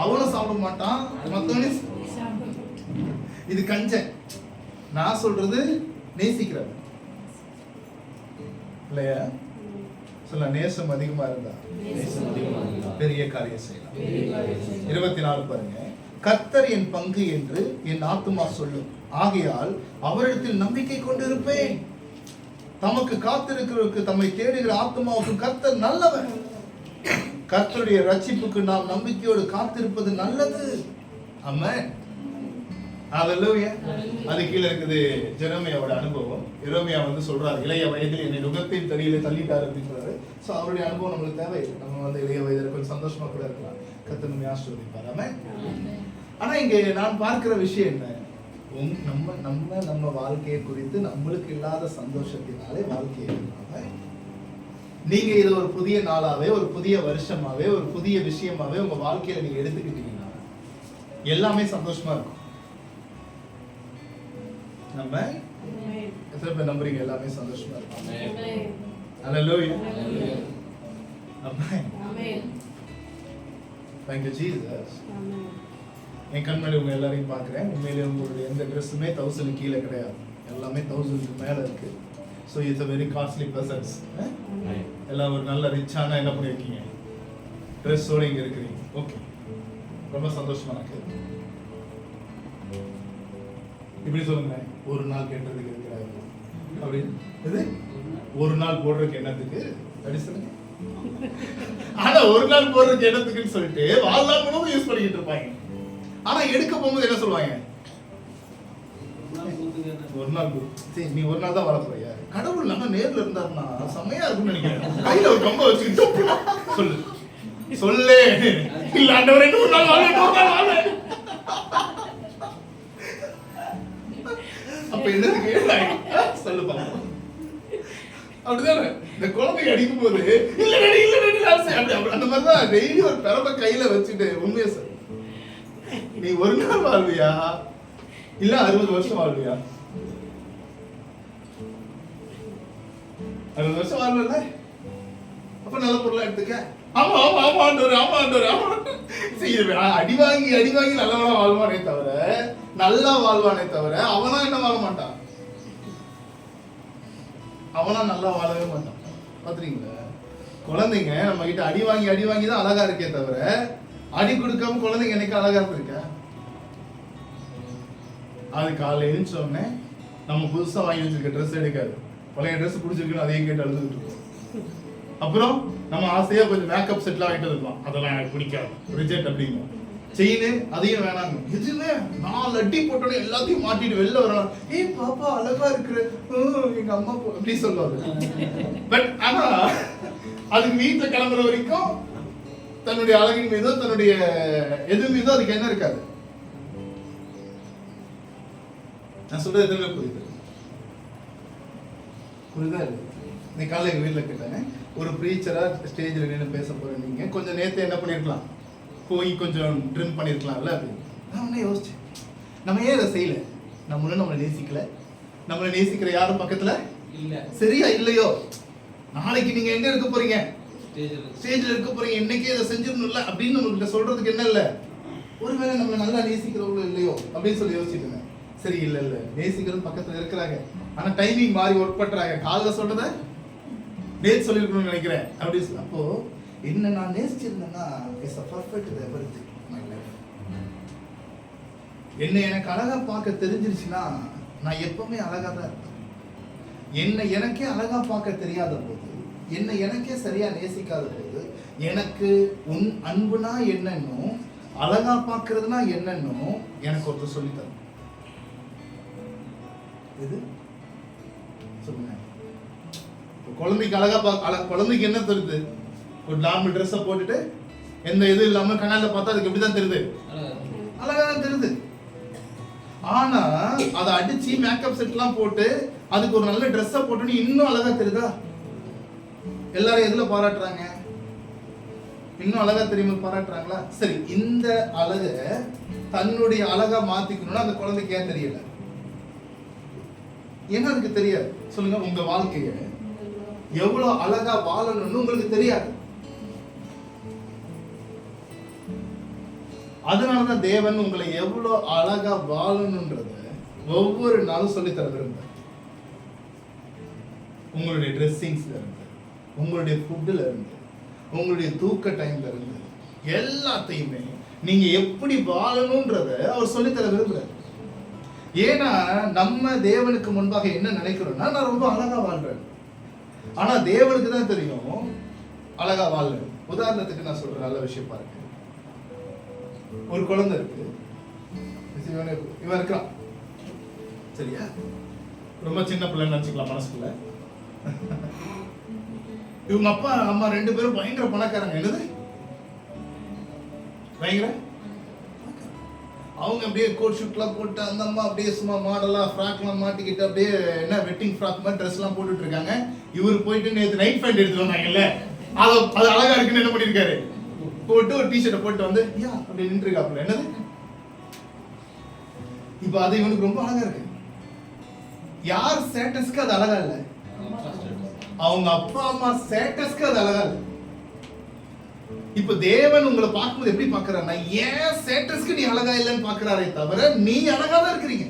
அவனும் சாப்பிட மாட்டான், மத்தவனையும். இது கஞ்சன். நான் சொல்றது நேசிக்கிறவன் இல்லையா? சொல்ல நேசம் அதிகமா இருந்தா பெரிய காரியம் செய்யலாம். 24 பாருங்க. கர்த்தர் என் பங்கு என்று என் ஆத்துமா சொல்லும், ஆகையால் அவரிடத்தில் நம்பிக்கை கொண்டிருப்பேன். தமக்கு காத்திருக்கிறவருக்கு, தம்மை தேடுகிற ஆத்துமாவுக்கு கர்த்தர் நல்லவர். கர்த்தருடைய ரட்சிப்புக்கு நாம் நம்பிக்கையோடு காத்திருப்பது நல்லது. ஆமென். ஹல்லேலூயா. அது கீழே இருக்குது ஜெரமியாவோட அனுபவம். எரேமியா சொல்றாரு, இளைய வயதில் என்னை நுகத்தின் தடியில தள்ளிட்டாரு அப்படின்னு சொல்றாரு. ஸோ அவருடைய அனுபவம் நம்மளுக்கு தேவையில்லை. நம்ம இளைய வயதில் கொஞ்சம் சந்தோஷமா கூட இருக்கலாம். கர்த்தர் நம்மை ஆசீர்வதிப்பார். ஆமென். ஆனா இங்க நான் பார்க்கிற விஷயம் என்ன, நம்ம வாழ்க்கையை குறித்து நம்மளுக்கு இல்லாத சந்தோஷத்தினாலே வாழ்க்கையை நீங்க இதை ஒரு புதிய நாளாவே, ஒரு புதிய வருஷமாவே, ஒரு புதிய விஷயமாவே உங்க வாழ்க்கையில நீங்க எடுத்துக்கிட்டீங்கன்னா எல்லாமே சந்தோஷமா இருக்கும். நம்ம எத்தனை பேர் நம்புறீங்க எல்லாமே சந்தோஷமா இருக்கும்? ஹல்லேலூயா. ஆமென். Thank you Jesus. என் கண்மணி உங்க எல்லாரையும் பார்க்குறேன். உண்மையிலே உங்களுடைய எந்த ட்ரெஸ்ஸுமே 1000 கீழே கிடையாது, எல்லாமே 1000க்கு மேலே இருக்கு. So it's a very costly persons. எல்லாம் ஒரு நல்ல ரிச்சான என்ன பண்ணியிருக்கீங்க, ட்ரெஸ்ஸோடு இங்கே இருக்கிறீங்க. ஓகே, ரொம்ப சந்தோஷமா இருக்கு. இப்படி சொல்லுங்க, ஒரு நாள் கேட்டதுக்கு இருக்கிறாரு அப்படின்னு, இது ஒரு நாள் போடுறதுக்கு என்னத்துக்கு அப்படி சொல்லுங்க. ஆனா ஒரு நாள் போடுறதுக்கு என்னத்துக்குன்னு சொல்லிட்டு வாழ்நாள் முழுவதும் யூஸ் பண்ணிக்கிட்டு இருப்பாங்க. ஆனா எடுக்க போகும்போது என்ன சொல்லுவாங்க, ஒரு நாள் சரி நீ ஒரு நாள் தான் வாழ போறியா, கடவுள் நம்ம நேர்ல இருந்தாருன்னா செம்மையா இருக்கும்னு நினைக்கிறேன். கையில ஒரு கம்ப வச்சுக்கிட்டு சொல்லு சொல்லு இல்ல ஆண்டவரே ஒரு நாள் வாழ. அப்ப என்னதுக்கு சொல்லு பாப்போம். அப்படிதானே இந்த குழந்தைங்க அடிக்கும் போது இல்ல அந்த மாதிரிதான் டெய்லி ஒரு பெரம்ப கையில வச்சுட்டு உண்மையா சார், நீ ஒரு நாள் வாழ்வியா இல்ல 60 வருஷம் வாழ்வியா? 60 வருஷம் வாழ்வல, அப்ப நல்ல பொருளா எடுத்துக்க. ஆமா ஆமா ஆமா ஆண்டவர், ஆமா ஆண்டவர், ஆமா. அடி வாங்கி நல்லவனா வாழ்வானே தவிர, நல்லா வாழ்வானே தவிர அவனா என்ன வாழ மாட்டான், அவனா நல்லா வாழவே மாட்டான். பாத்துறீங்களா? குழந்தைங்க நம்ம கிட்ட அடி வாங்கி தான் அழகா இருக்கே தவிர, அடி கொடுக்காம குழந்தைங்க என்னைக்கு அழகா இருந்திருக்க? அது காலையில எழுந்தோடனே நம்ம புதுசா வாங்கி வச்சிருக்க ட்ரெஸ் எடுக்காது, பழைய ட்ரெஸ் பிடிச்சிருக்குன்னு அதையும் கேட்டு அழுதுகிட்டு இருக்கோம். அப்புறம் நம்ம ஆசையா கொஞ்சம் மேக்கப் செட்லாம் வாங்கிட்டு இருப்போம், அதெல்லாம் எனக்கு பிடிக்காது, ரிஜெக்ட் அப்படிங்க. செயின் அதையும் வேணாங்க, எதுவுமே 4 அடி போட்டோட எல்லாத்தையும் மாட்டிட்டு வெளில வரலாம். ஏய் பாப்பா அழகா இருக்கிற, எங்க அம்மா அப்படி சொல்லுவாங்க. பட் ஆனா அதுக்கு வீட்டுல கிளம்புற வரைக்கும் தன்னுடைய அழகின் மீதோ தன்னுடைய எது மீதோ அதுக்கு என்ன இருக்காது. நான் சொல்றது எதுவுமே புரியுதா இல்லை? இன்னைக்கு காலையில் எங்கள் வீட்டில் கேட்டாங்க, ஒரு ப்ரீச்சரா ஸ்டேஜில் நின்று பேச போறேன், நீங்க கொஞ்சம் நேற்று என்ன பண்ணிருக்கலாம், போய் கொஞ்சம் ட்ரிம் பண்ணிருக்கலாம்ல அப்படின்னு. நான் ஒன்னே யோசிச்சேன், நம்ம ஏன் இதை செய்யல? நம்மளை நேசிக்கல, நம்மளை நேசிக்கிற யாரும் பக்கத்துல இல்ல. சரியா இல்லையோ? நாளைக்கு நீங்க எங்க இருக்க போறீங்க, ஸ்டேஜ்ல இருக்க போறீங்க, இன்னைக்கே இதை செஞ்சிடணும்ல அப்படின்னு உங்ககிட்ட சொல்றதுக்கு என்ன இல்ல. ஒருவேளை நம்மளை நல்லா நேசிக்கிறவங்களும் இல்லையோ அப்படின்னு சொல்லி யோசிச்சுட்டு, சரி இல்ல நேசிக்கிறது பக்கத்துல இருக்கிறாங்க, ஆனா டைமிங் மாறி ஒர்க் பண்றாங்க, காலைல சொல்றத நேத்து சொல்லிருக்கணும்னு நினைக்கிறேன் அப்படி. அப்போ என்ன நான் நேசிச்சிருந்தேன்னா it's a perfect everything my life. என்ன எனக்கு அழகா பார்க்க தெரிஞ்சிருச்சுன்னா நான் எப்பவுமே அழகா தான் இருப்பேன். என்ன எனக்கே அழகா பார்க்க தெரியாத போது, என்ன எனக்கே சரியா நேசிக்காத போது, எனக்கு உன் அன்புனா என்னன்னு, அழகா பார்க்கறதுனா என்னன்னு எனக்கு ஒருத்தர் சொல்லித்தரும். இது சொல்லுங்க, குழந்தைக்கு அழகா குழந்தைக்கு என்ன தெரியுது? ஒரு நார்மல் ட்ரெஸ்ஸை போட்டுட்டு எந்த இது இல்லாம கண்ணால பார்த்தா அதுக்கு எப்படிதான் தெரியுது, அழகா தான் தெரியுது. ஆனா அதை அடிச்சு மேக்கப் செட் எல்லாம் போட்டு அதுக்கு ஒரு நல்ல ட்ரெஸ்ஸை போட்டு இன்னும் அழகா தெரியுதா? எல்லாரும் எதுல பாராட்டுறாங்க? இன்னும் அழகா தெரியுமா பாராட்டுறாங்களா? சரி, இந்த அழக தன்னுடைய அழகா மாத்திக்கணும்னா அந்த குழந்தைக்கு ஏன் தெரியல? ஏன்னா அதுக்கு தெரியாது. சொல்லுங்க, உங்க வாழ்க்கைய எவ்வளவு அழகா வாழணும்னு உங்களுக்கு தெரியாது. அதனாலதான் தேவன் உங்களை எவ்வளவு அழகா வாழணும்ன்றத ஒவ்வொரு நாளும் சொல்லித்தர விரும்ப. உங்களுடைய ட்ரெஸ்ஸிங்ஸ்ல இருந்து, உங்களுடைய ஃபுட்ல இருந்து, உங்களுடைய தூக்க டைம்ல இருந்து எல்லாத்தையுமே நீங்க எப்படி வாழணும்ன்றத அவர் சொல்லித்தர விரும்புறாரு. ஏன்னா நம்ம தேவனுக்கு முன்பாக என்ன நினைக்கிறோம்னா, நான் ரொம்ப அழகா வாழ்றேன். ஆனா தேவனுக்கு தான் தெரியும் அழகா வாழ்றேன். உதாரணத்துக்கு நான் சொல்றேன், நல்ல விஷயம் பாருங்க. ஒரு குழந்தை இருக்கு, இவன் இருக்கான், சரியா? ரொம்ப சின்ன பிள்ளைன்னு நினைச்சுக்கலாம் மனசுக்குள்ள. இவங்க அப்பா அம்மா 2 பேரும் பயங்கர பணக்காரங்க. என்னது பயங்கர? அவங்க அப்படியே கோட் ஷூட்லாம் போட்டு, அந்த அம்மா அப்படியே சும்மா மாடலா ஃப்ராக்லாம் மாட்டிக்கிட்டு அப்படியே என்ன வெட்டிங் ஃப்ராக் மாதிரி ட்ரெஸ் எல்லாம் போட்டுட்டு இருக்காங்க. இவர் போயிட்டு நேற்று நைட் பேண்ட் எடுத்துட்டு வந்தாங்கல்ல, அது அழகா இருக்குன்னு என்ன பண்ணிருக்காரு, போட்டு ஒரு டிஷர்ட்டை போட்டு வந்து யா அப்படி நின்று இருக்காப்புல. என்னது இப்ப அது இவனுக்கு ரொம்ப அழகா இருக்கு. யார் ஸ்டேட்டஸ்க்கு அது அழகா இல்ல? அவங்க அப்பா அம்மா ஸ்டேட்டஸ்க்கு அது அழகா இல்ல. இப்ப தேவன் உங்களை பார்க்கும்போது எப்படி பாக்குறாருன்னா, ஏன் ஸ்டேட்டஸ்க்கு நீ அழகா இல்லைன்னு பாக்குறாரே தவிர நீ அழகா தான் இருக்கிறீங்க.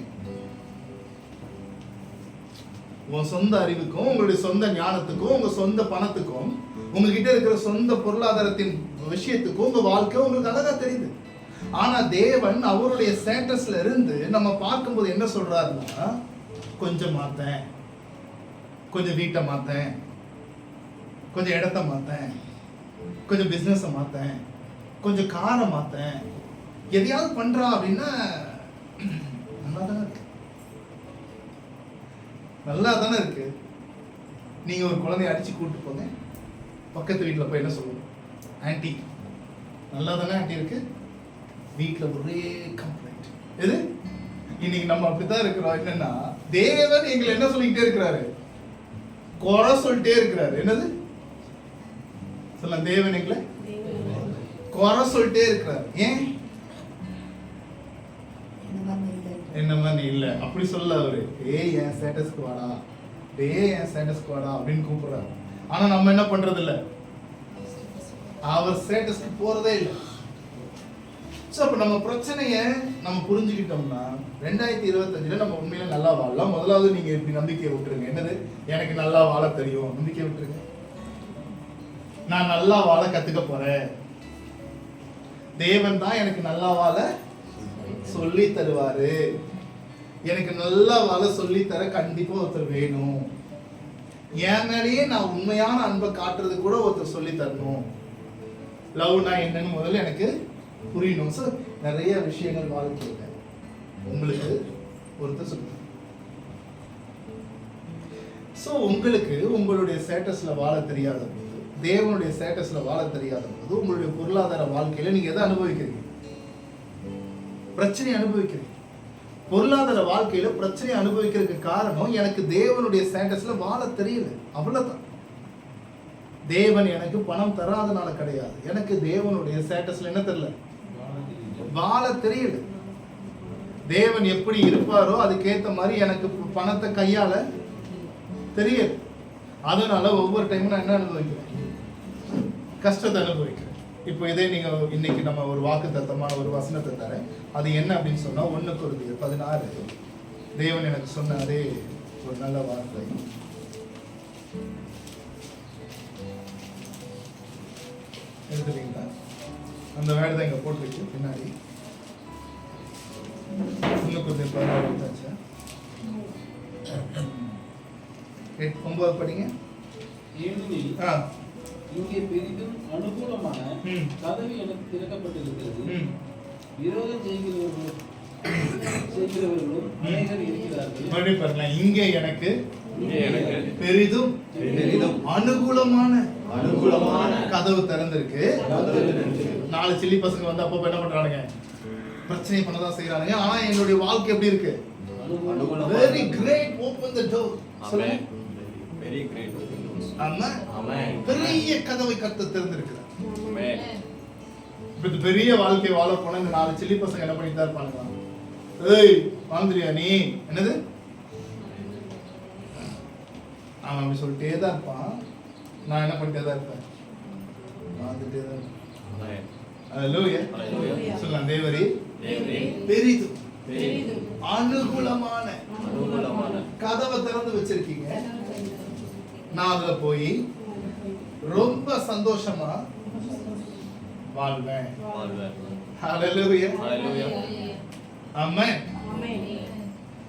உங்க சொந்த அறிவுக்கும், உங்களுடைய சொந்த ஞானத்துக்கும், உங்க சொந்த பணத்துக்கும், உங்ககிட்ட இருக்கிற சொந்த பொருளாதாரத்தின் விஷயத்துக்கும் உங்க வாழ்க்கை உங்களுக்கு அழகா தெரியுது. ஆனா தேவன் அவருடைய ஸ்டேட்டஸ்ல இருந்து நம்ம பார்க்கும்போது என்ன சொல்றாருன்னா, கொஞ்சம் மாத்தேன், கொஞ்சம் வீட்டை மாத்தேன், கொஞ்சம் இடத்த மாத்தேன், கொஞ்சம் பிசினஸை மாத்தேன், கொஞ்சம் காரை மாத்தேன், எதையாவது பண்றா அப்படின்னா நல்லா தானே இருக்கு, நல்லா தானே இருக்கு. நீங்க ஒரு குழந்தைய அடிச்சு கூட்டு போங்க, பக்கத்து வீட்டில் போய் என்ன சொல்லுங்க, ஆன்டி நல்லா தானே ஆன்டி இருக்கு. வீட்டில் ஒரே கம்ப்ளைண்ட். எது? இன்னைக்கு நம்ம அப்படித்தான் இருக்கிறோம். என்னன்னா தேவன் எங்களை என்ன சொல்லிக்கிட்டே இருக்கிறாரு, குறை சொல்லிட்டே இருக்கிறாரு. என்னது சொல்ல, தேவன் எங்களை குறை சொல்லிட்டே இருக்கிறாரு. ஏன்? என்னமா நீ இல்ல அப்படி சொல்ல அவரு, ஏய் என் ஸ்டேட்டஸ்க்கு வாடா, டேய் என் ஸ்டேட்டஸ்க்கு வாடா அப்படின்னு கூப்பிடுறாரு. ஆனா நம்ம என்ன பண்றது இல்ல, அவர் ஸ்டேட்டஸ்க்கு போறதே இல்லை. சோ அப்ப நம்ம பிரச்சனைய நம்ம புரிஞ்சுக்கிட்டோம்னா 2025 நம்ம உண்மையில நல்லா வாழலாம். முதலாவது நீங்க இப்படி நம்பிக்கையை விட்டுருங்க. என்னது? எனக்கு நல்லா வாழ தெரியும், நம்பிக்கையை விட்டுருங்க. நான் நல்லா வாழ கத்துக்க போறேன், தேவன் தான் எனக்கு நல்லா வாழ சொல்லி தருவாரு. எனக்கு நல்லா வாழ சொல்லி தர கண்டிப்பா ஒருத்தர் வேணும். என் மேலேயே நான் உண்மையான அன்பை காட்டுறது கூட ஒருத்தர் சொல்லி தரணும். லவ்னா என்னன்னு முதல்ல எனக்கு புரியணும். சார் நிறைய விஷயங்கள் வாழ்க்கையில உங்களுக்கு ஒருத்தர் சொல்லுங்க. சோ உங்களுக்கு உங்களுடைய ஸ்டேட்டஸ்ல வாழ தெரியாத போது, தேவனுடைய ஸ்டேட்டஸ்ல வாழ தெரியாத போது, உங்களுடைய பொருளாதார வாழ்க்கையில நீங்க எதை அனுபவிக்கிறீங்க? பிரச்சனை அனுபவிக்கிறீங்க. பொருளாதார வாழ்க்கையில பிரச்சனை அனுபவிக்கிறதுக்கு காரணம், எனக்கு தேவனுடைய ஸ்டேட்டஸ்ல வாழ தெரியல, அவ்வளவுதான். தேவன் எனக்கு பணம் தராதனால கிடையாது, எனக்கு தேவனுடைய ஸ்டேட்டஸ்ல என்ன தெரியல, வாழ தெரியல. தேவன் எப்படி இருப்பாரோ அதுக்கேற்ற மாதிரி எனக்கு பணத்தை கையாள தெரியல. அதனால ஒவ்வொரு டைமும் நான் என்ன அனுபவிக்கிறேன், கஷ்டத்தை அனுபவிக்கிறேன். இப்போ இதே நீங்க இன்னைக்கு நம்ம ஒரு வாக்கு தத்தமான ஒரு வசனத்தை தரேன். அது என்ன அப்படின்னு சொன்னா 1 Corinthians 16 தேவன் எனக்கு சொன்ன அதே ஒரு நல்ல வார்த்தை. எடுத்துட்டீங்களா? அந்த வேர்டு தான் இங்க போட்டுருக்கு பின்னாடி. 1 Corinthians 16 எடுத்தாச்சா? 9 படிங்க. ஏனெனில் இங்கே பெரிதும் அனுகூலமான கதவு எனக்கு திறக்கப்பட்டிருக்கிறது, விரோதம் செய்கிறவர்களும் அநேகர் இருக்கிறார்கள். இங்கே எனக்கு பெரிதும் அனுகூலமான அனுகூலமான கதவு திறந்திருக்கு. 4 சில்லி பசங்க வந்து அப்பப்ப என்ன பண்றானுங்க, பிரச்சனை பண்ணதான் செய்யறானுங்க. ஆனா எங்களுடைய வாழ்க்கை எப்படி இருக்கு? Very great, open the door. சொல்லுங்க, வெரி கிரேட். ஆமென். பெரிய கதவை கர்த்தர் திறந்திருக்கிறார். ஆமென். இப்ப இந்த பெரிய வாழ்க்கை வாழ போனா இந்த 4 சில்லி பசங்க என்ன பண்ணிட்டு தான் இருப்பானுங்க? ஏய் வாழ்ந்துறியா நீ? என்னது? அவன் அப்படி சொல்லிட்டே தான் இருப்பான். நான் என்ன பண்ணிட்டே தான் இருப்பேன், வாழ்ந்துட்டே தான் இருப்பேன். ஹalleluya. சொல்லலாம், தேவரே பெரிது அனுகூலமான கதவை திறந்து வச்சிருக்கீங்க. நான் அதுல போய் ரொம்ப சந்தோஷமா வாழ்வேன். ஹalleluya. ஆமென்.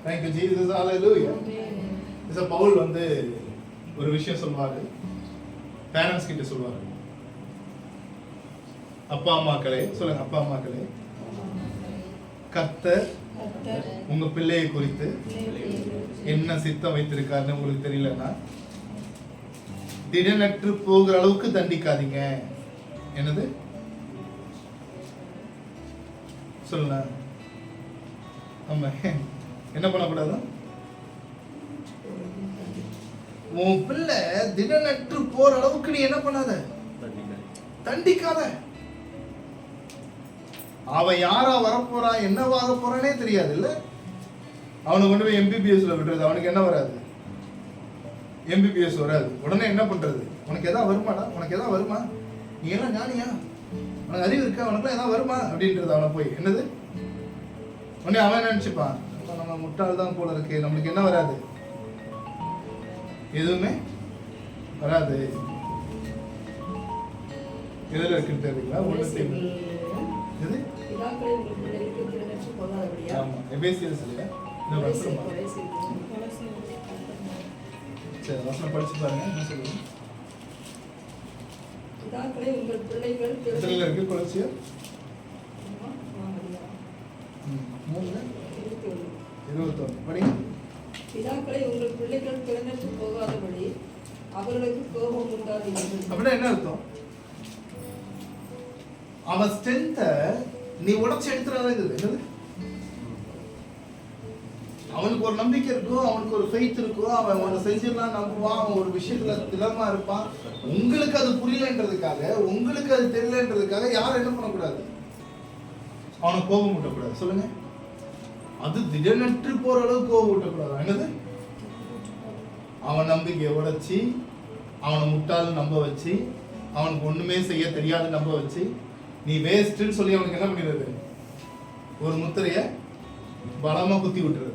Thank you Jesus. Hallelujah. இத பவுல் வந்து ஒரு விஷயம் சொல்வாரு, பேரண்ட்ஸ் கிட்ட சொல்வாரு. அப்பா அம்மாக்களே, சொல்லுங்க, அப்பா அம்மாக்களே, கர்த்தர் உங்க பிள்ளையை குறித்து என்ன சித்தம் வைத்திருக்காருன்னு உங்களுக்கு தெரியலன்னா திடனற்று போகிற அளவுக்கு தண்டிக்காதீங்க. என்னது சொல்லுங்க, ஆமா, என்ன பண்ணக்கூடாது? உன் பிள்ளை திடனற்று போற அளவுக்கு நீ என்ன பண்ணாத, தண்டிக்காத. அவன் யாரா வரப்போறா, என்னவாக போறானே தெரியாது இல்ல. அவனுக்கு கொண்டு போய் MBBSல விடுறது, அவனுக்கு என்ன வராது, MBBS வராது. உடனே என்ன பண்றது, உனக்கு எதாவது வருமாடா, உனக்கு எதாவது வருமா, நீ எல்லாம் ஞானியா, உனக்கு அறிவு இருக்கா, உனக்கு எதாவது வருமா அப்படின்றது. அவனை போய் என்னது, உடனே அவன் நினைச்சுப்பான், நம்ம முட்டாள் தான் போல இருக்கு, நம்மளுக்கு என்ன வராது, எதுவுமே வராது. எதுல இருக்குன்னு தெரியுங்களா? எது? ஆமா, எபேசியர் இல்லையா? இந்த வசனம் சரி, வசனம் படிச்சு பாருங்க, என்ன சொல்லுங்க. உங்கள் பிள்ளைகள் எதுல இருக்கு கொலோசியர்? 3:21 படிங்க. பிதாக்களை உங்கள் பிள்ளைகள் பிறந்தற்று போகாதபடி அவர்களுக்கு கோபம் உண்டாதீர்கள். அப்படின்னா என்ன அர்த்தம்? அவன் ஸ்ட்ரென்த்த நீ உடைச்சு எடுத்துறாது. என்னது, அவனுக்கு ஒரு நம்பிக்கை இருக்கும், அவனுக்கு ஒரு ஃபெய்த் இருக்கும், அவன் ஒரு செஞ்சிடலாம் நம்புவான், அவன் ஒரு விஷயத்துல திலமா இருப்பான். உங்களுக்கு அது புரியலன்றதுக்காக, உங்களுக்கு அது தெரியலன்றதுக்காக யாரும் என்ன பண்ணக்கூடாது, அவனை கோபம் ஊட்டக்கூடாது. சொல்லுங்க, அது திடனற்று போற அளவுக்கு கோபம் ஊட்டக்கூடாது. என்னது, அவன் நம்பிக்கையை உடைச்சி, அவனை முட்டாள் நம்ப வச்சு, அவனுக்கு ஒண்ணுமே செய்ய தெரியாது நம்ப வச்சு, நீ வேஸ்ட்னு சொல்லி அவனுக்கு என்ன பண்ணிடுறது, ஒரு முத்திரைய பலமா குத்தி விட்டுறது.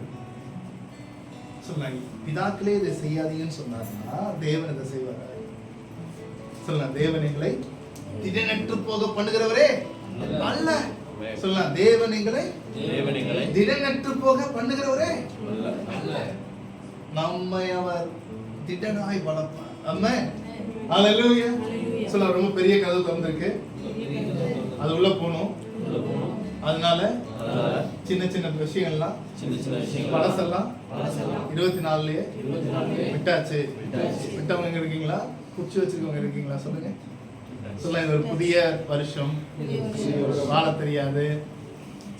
சொன்னாங்க, பிதாக்களே இதை செய்யாதீங்கன்னு சொன்னாருன்னா தேவன் இதை செய்வார். சொல்லலாம், தேவன் எங்களை திடனற்று போக பண்ணுகிறவரே அல்ல. சொல்லலாம், தேவன் எங்களை திடனற்று போக பண்ணுகிறவரே அல்ல, நம்மை அவர் திடனாய் வளர்ப்பார். ஆமென். ஹalleluya. சொல்லலாம், ரொம்ப பெரிய கதவு திறந்திருக்கு, அது உள்ள போகணும். அதனால சின்ன சின்ன விஷயங்கள்லாம் பழசெல்லாம் 24லயே விட்டாச்சு. விட்டவங்க எங்க இருக்கீங்களா, குச்சி வச்சிருக்கவங்க இருக்கீங்களா? சொல்லுங்க, சொல்லுங்க. இது ஒரு புதிய வருஷம், வாழ தெரியாது.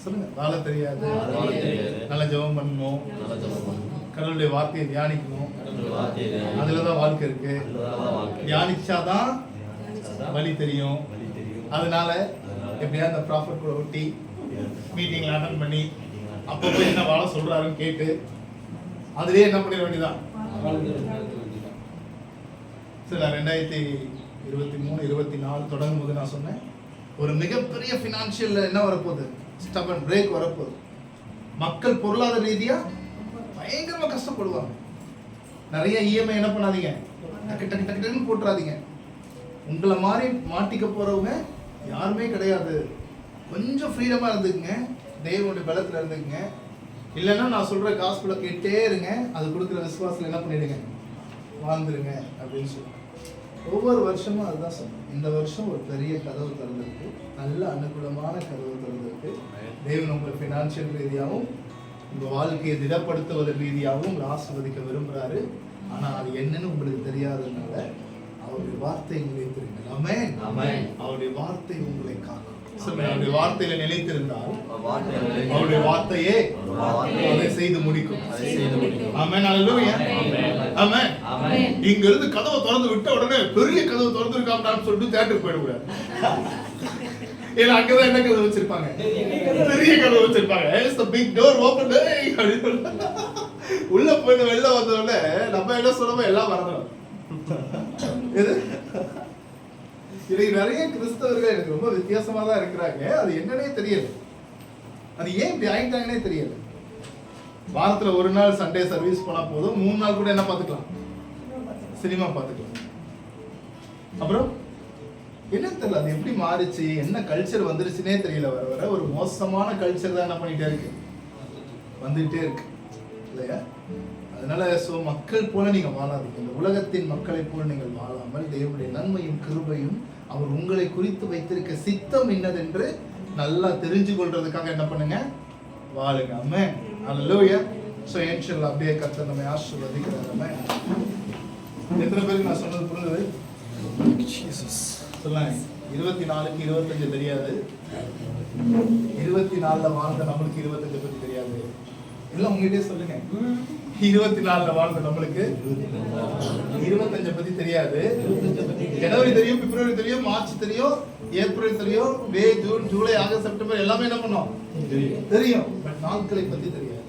சொல்லுங்க, வாழ தெரியாது. நல்ல ஜெபம் பண்ணணும், கடவுளுடைய வார்த்தையை தியானிக்கணும். அதுலதான் வாழ்க்கை இருக்கு. தியானிச்சாதான் வழி தெரியும். அதனால எப்படியா அந்த ப்ராஃபிட் கூட ஒட்டி மீட்டிங்ல அட்டன் பண்ணி அப்பப்போ என்ன வாழ சொல்றாருன்னு கேட்டு அதுலயே என்ன பண்ணிட வேண்டியதான். சரி, 2023 24 தொடங்கும் போது நான் சொன்னேன், ஒரு மிகப்பெரிய பினான்சியல் என்ன வரப்போகுது, ஸ்டபன் பிரேக் வரப்போகுது. மக்கள் பொருளாதார ரீதியா பயங்கரமா கஷ்டப்படுவாங்க. நிறைய இஎம்ஐ என்ன பண்ணாதீங்க, டக்கு டக்கு டக்குன்னு போட்டுறாதீங்க. உங்களை மாதிரி மாட்டிக்க போறவங்க யாருமே கிடையாது. கொஞ்சம் ஃப்ரீடமா இருந்துக்குங்க, தேவனுடைய பலத்துல இருந்துக்குங்க. இல்லைன்னா நான் சொல்ற காசுக்குள்ள கேட்டே இருங்க, அது கொடுக்குற விசுவாசத்துல என்ன பண்ணிடுங்க, வாழ்ந்துருங்க அப்படின்னு சொல்லுவேன். ஒவ்வொரு வருஷமும் அதுதான் சொல்லுவேன். இந்த வருஷம் ஒரு பெரிய கதவு திறந்திருக்கு, நல்ல அனுகூலமான கதவு திறந்திருக்கு. தேவன் உங்களை ஃபினான்ஷியல் ரீதியாகவும் உங்க வாழ்க்கையை திடப்படுத்துவதன் ரீதியாகவும் உங்களை ஆசீர்வதிக்க விரும்புறாரு. ஆனா அது என்னன்னு உங்களுக்கு தெரியாததுனால அவருடைய வார்த்தை நிலைத்திருங்கள். ஆமென். ஆமென். அவருடைய வார்த்தை உங்களை காக்கும். சொல்லுங்க, அவருடைய வார்த்தையில நிலைத்திருந்தால் வார்த்தை அவருடைய வார்த்தையே அதை செய்து முடிக்கும். அதை செய்து முடிக்கும். ஆமென். அல்லேலூயா. ஆமென். ஆமென். இங்க இருந்து கதவை திறந்து விட்ட உடனே பெரிய கதவு திறந்து இருக்காமடான்னு சொல்லிட்டு தியேட்டருக்கு போயிடக்கூடாது. ஏன்னா அங்கதான் என்ன கதவு வச்சிருப்பாங்க? பெரிய கதவு வச்சிருப்பாங்க. It's the big door open. உள்ள போயிட்டு வெளில வந்த உடனே நம்ம என்ன சொல்றோமோ எல்லாம் மறந்துடும். இது இன்னைக்கு நிறைய கிறிஸ்தவர்கள் எனக்கு ரொம்ப வித்தியாசமா தான் இருக்கிறாங்க. அது என்னன்னே தெரியல. அது ஏன் இப்படி ஆயிட்டாங்கன்னே தெரியல. வாரத்துல ஒரு நாள் சண்டே சர்வீஸ் போனா போதும், 3 நாள் கூட என்ன பார்த்துக்கலாம்? சினிமா பார்த்துக்கலாம். அப்புறம் என்ன தெரியல, அது எப்படி மாறிச்சு, என்ன கல்ச்சர் வந்துருச்சுன்னே தெரியல. வர வர ஒரு மோசமான கல்ச்சர் தான் என்ன பண்ணிட்டே இருக்கு, வந்துட்டே இருக்கு இல்லையா? அதனால மக்கள் போல நீங்க வாழாதீங்க. இந்த உலகத்தின் மக்களை போல நீங்கள் வாழாமல் தேவனுடைய நன்மையும் கிருபையும் அவர் உங்களை குறித்து வைத்திருக்க சித்தம் என்னதென்று நல்லா தெரிஞ்சு கொள்றதுக்காக என்ன பண்ணுங்க, வாழுங்க. ஆமென். அல்லேலூயா. சோ இன்ஷாஅல்லாஹ் அப்படியே கர்த்தர் நம்மை ஆசீர்வதிக்கிறார். ஆமென். எத்தனை பேருக்கு நான் சொன்னது புரியுது? சொல்லுங்க. 24க்கு 25 தெரியாது, 24ல வாழ்ந்த நம்மளுக்கு 25 பத்தி தெரியாது. எல்லாம் உங்ககிட்டயே சொல்லுங்க. 24ல வாழ்ந்த நம்மளுக்கு 25 பத்தி தெரியாது. ஜனவரி தெரியும், பிப்ரவரி தெரியும், மார்ச் தெரியும், ஏப்ரல் தெரியும், மே, ஜூன், ஜூலை, ஆகஸ்ட், செப்டம்பர் எல்லாமே என்ன பண்ணோம் தெரியும். பட் நாட்களை பத்தி தெரியாது.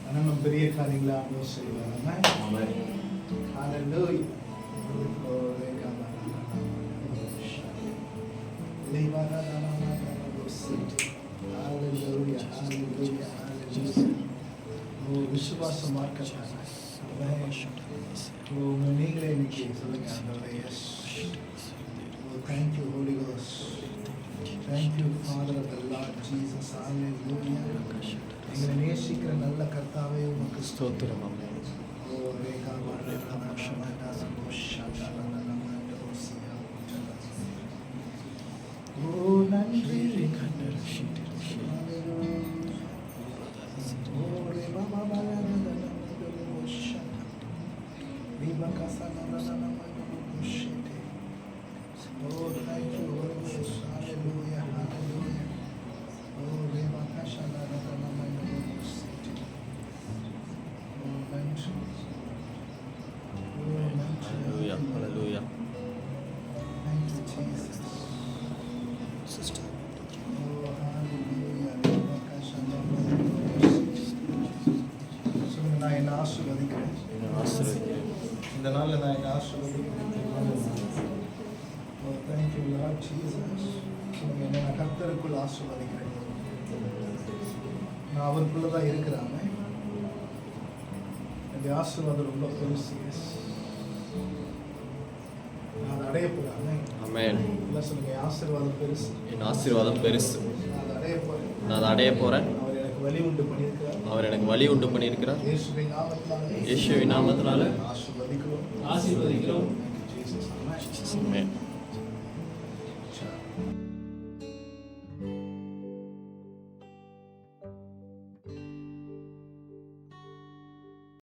ஆனா நம்ம பெரிய காரியங்களை ஆண்டவர் செய்வார். ஆமென். ஹalleluya. விசுவாசம் நீங்களே இன்னைக்கு சொல்லுங்க. Thank you, Holy Ghost. Thank you, Father of the Lord Jesus. Hallelujah. எங்களை நேசிக்கிற நல்ல கர்த்தாவே உமக்கு ஸ்தோத்திரம். ஓ நன்றி. Oh, thank you, Holy Ghost. Hallelujah, hallelujah. Oh, Reba Kashala Radana Maya City. Oh, thank you. Oh, thank you. Hallelujah. Hallelujah. Thank you, Jesus. Sister. Oh, hallelujah. Reba Kashala Radana City. So, நான் என்ன ஆசீர்வதிக்கிறேன். இந்த நாள்ல நான் என்ன ஆசீர்வதிக்கிறேன். Oh, thank you, Lord Jesus. என்னை நான் கர்த்தருக்குள் ஆசீர்வதிக்கிறேன். நான் அவருக்குள்ள தான் இருக்கிறாங்க. இந்த ஆசீர்வாதம் ரொம்ப பெருசு. நான் அதை அடைய போகிறேன். ஆமென். இல்லை சொல்லுங்க, ஆசீர்வாதம் பெருசு. என் ஆசீர்வாதம் பெருசு. நான் அதை அடைய போறேன். நான் அதை அடைய போறேன். அவர் எனக்கு வழி உண்டு பண்ணியிருக்கிறார். அவர் எனக்கு வழி உண்டு பண்ணியிருக்கிறார். இயேசுவின் நாமத்தினாலே இயேசுவின் நாமத்தினால ஆசீர்வதிக்கிறோம். ஆசீர்வதிக்கிறோம். Thank you, Jesus. Amen. Amen.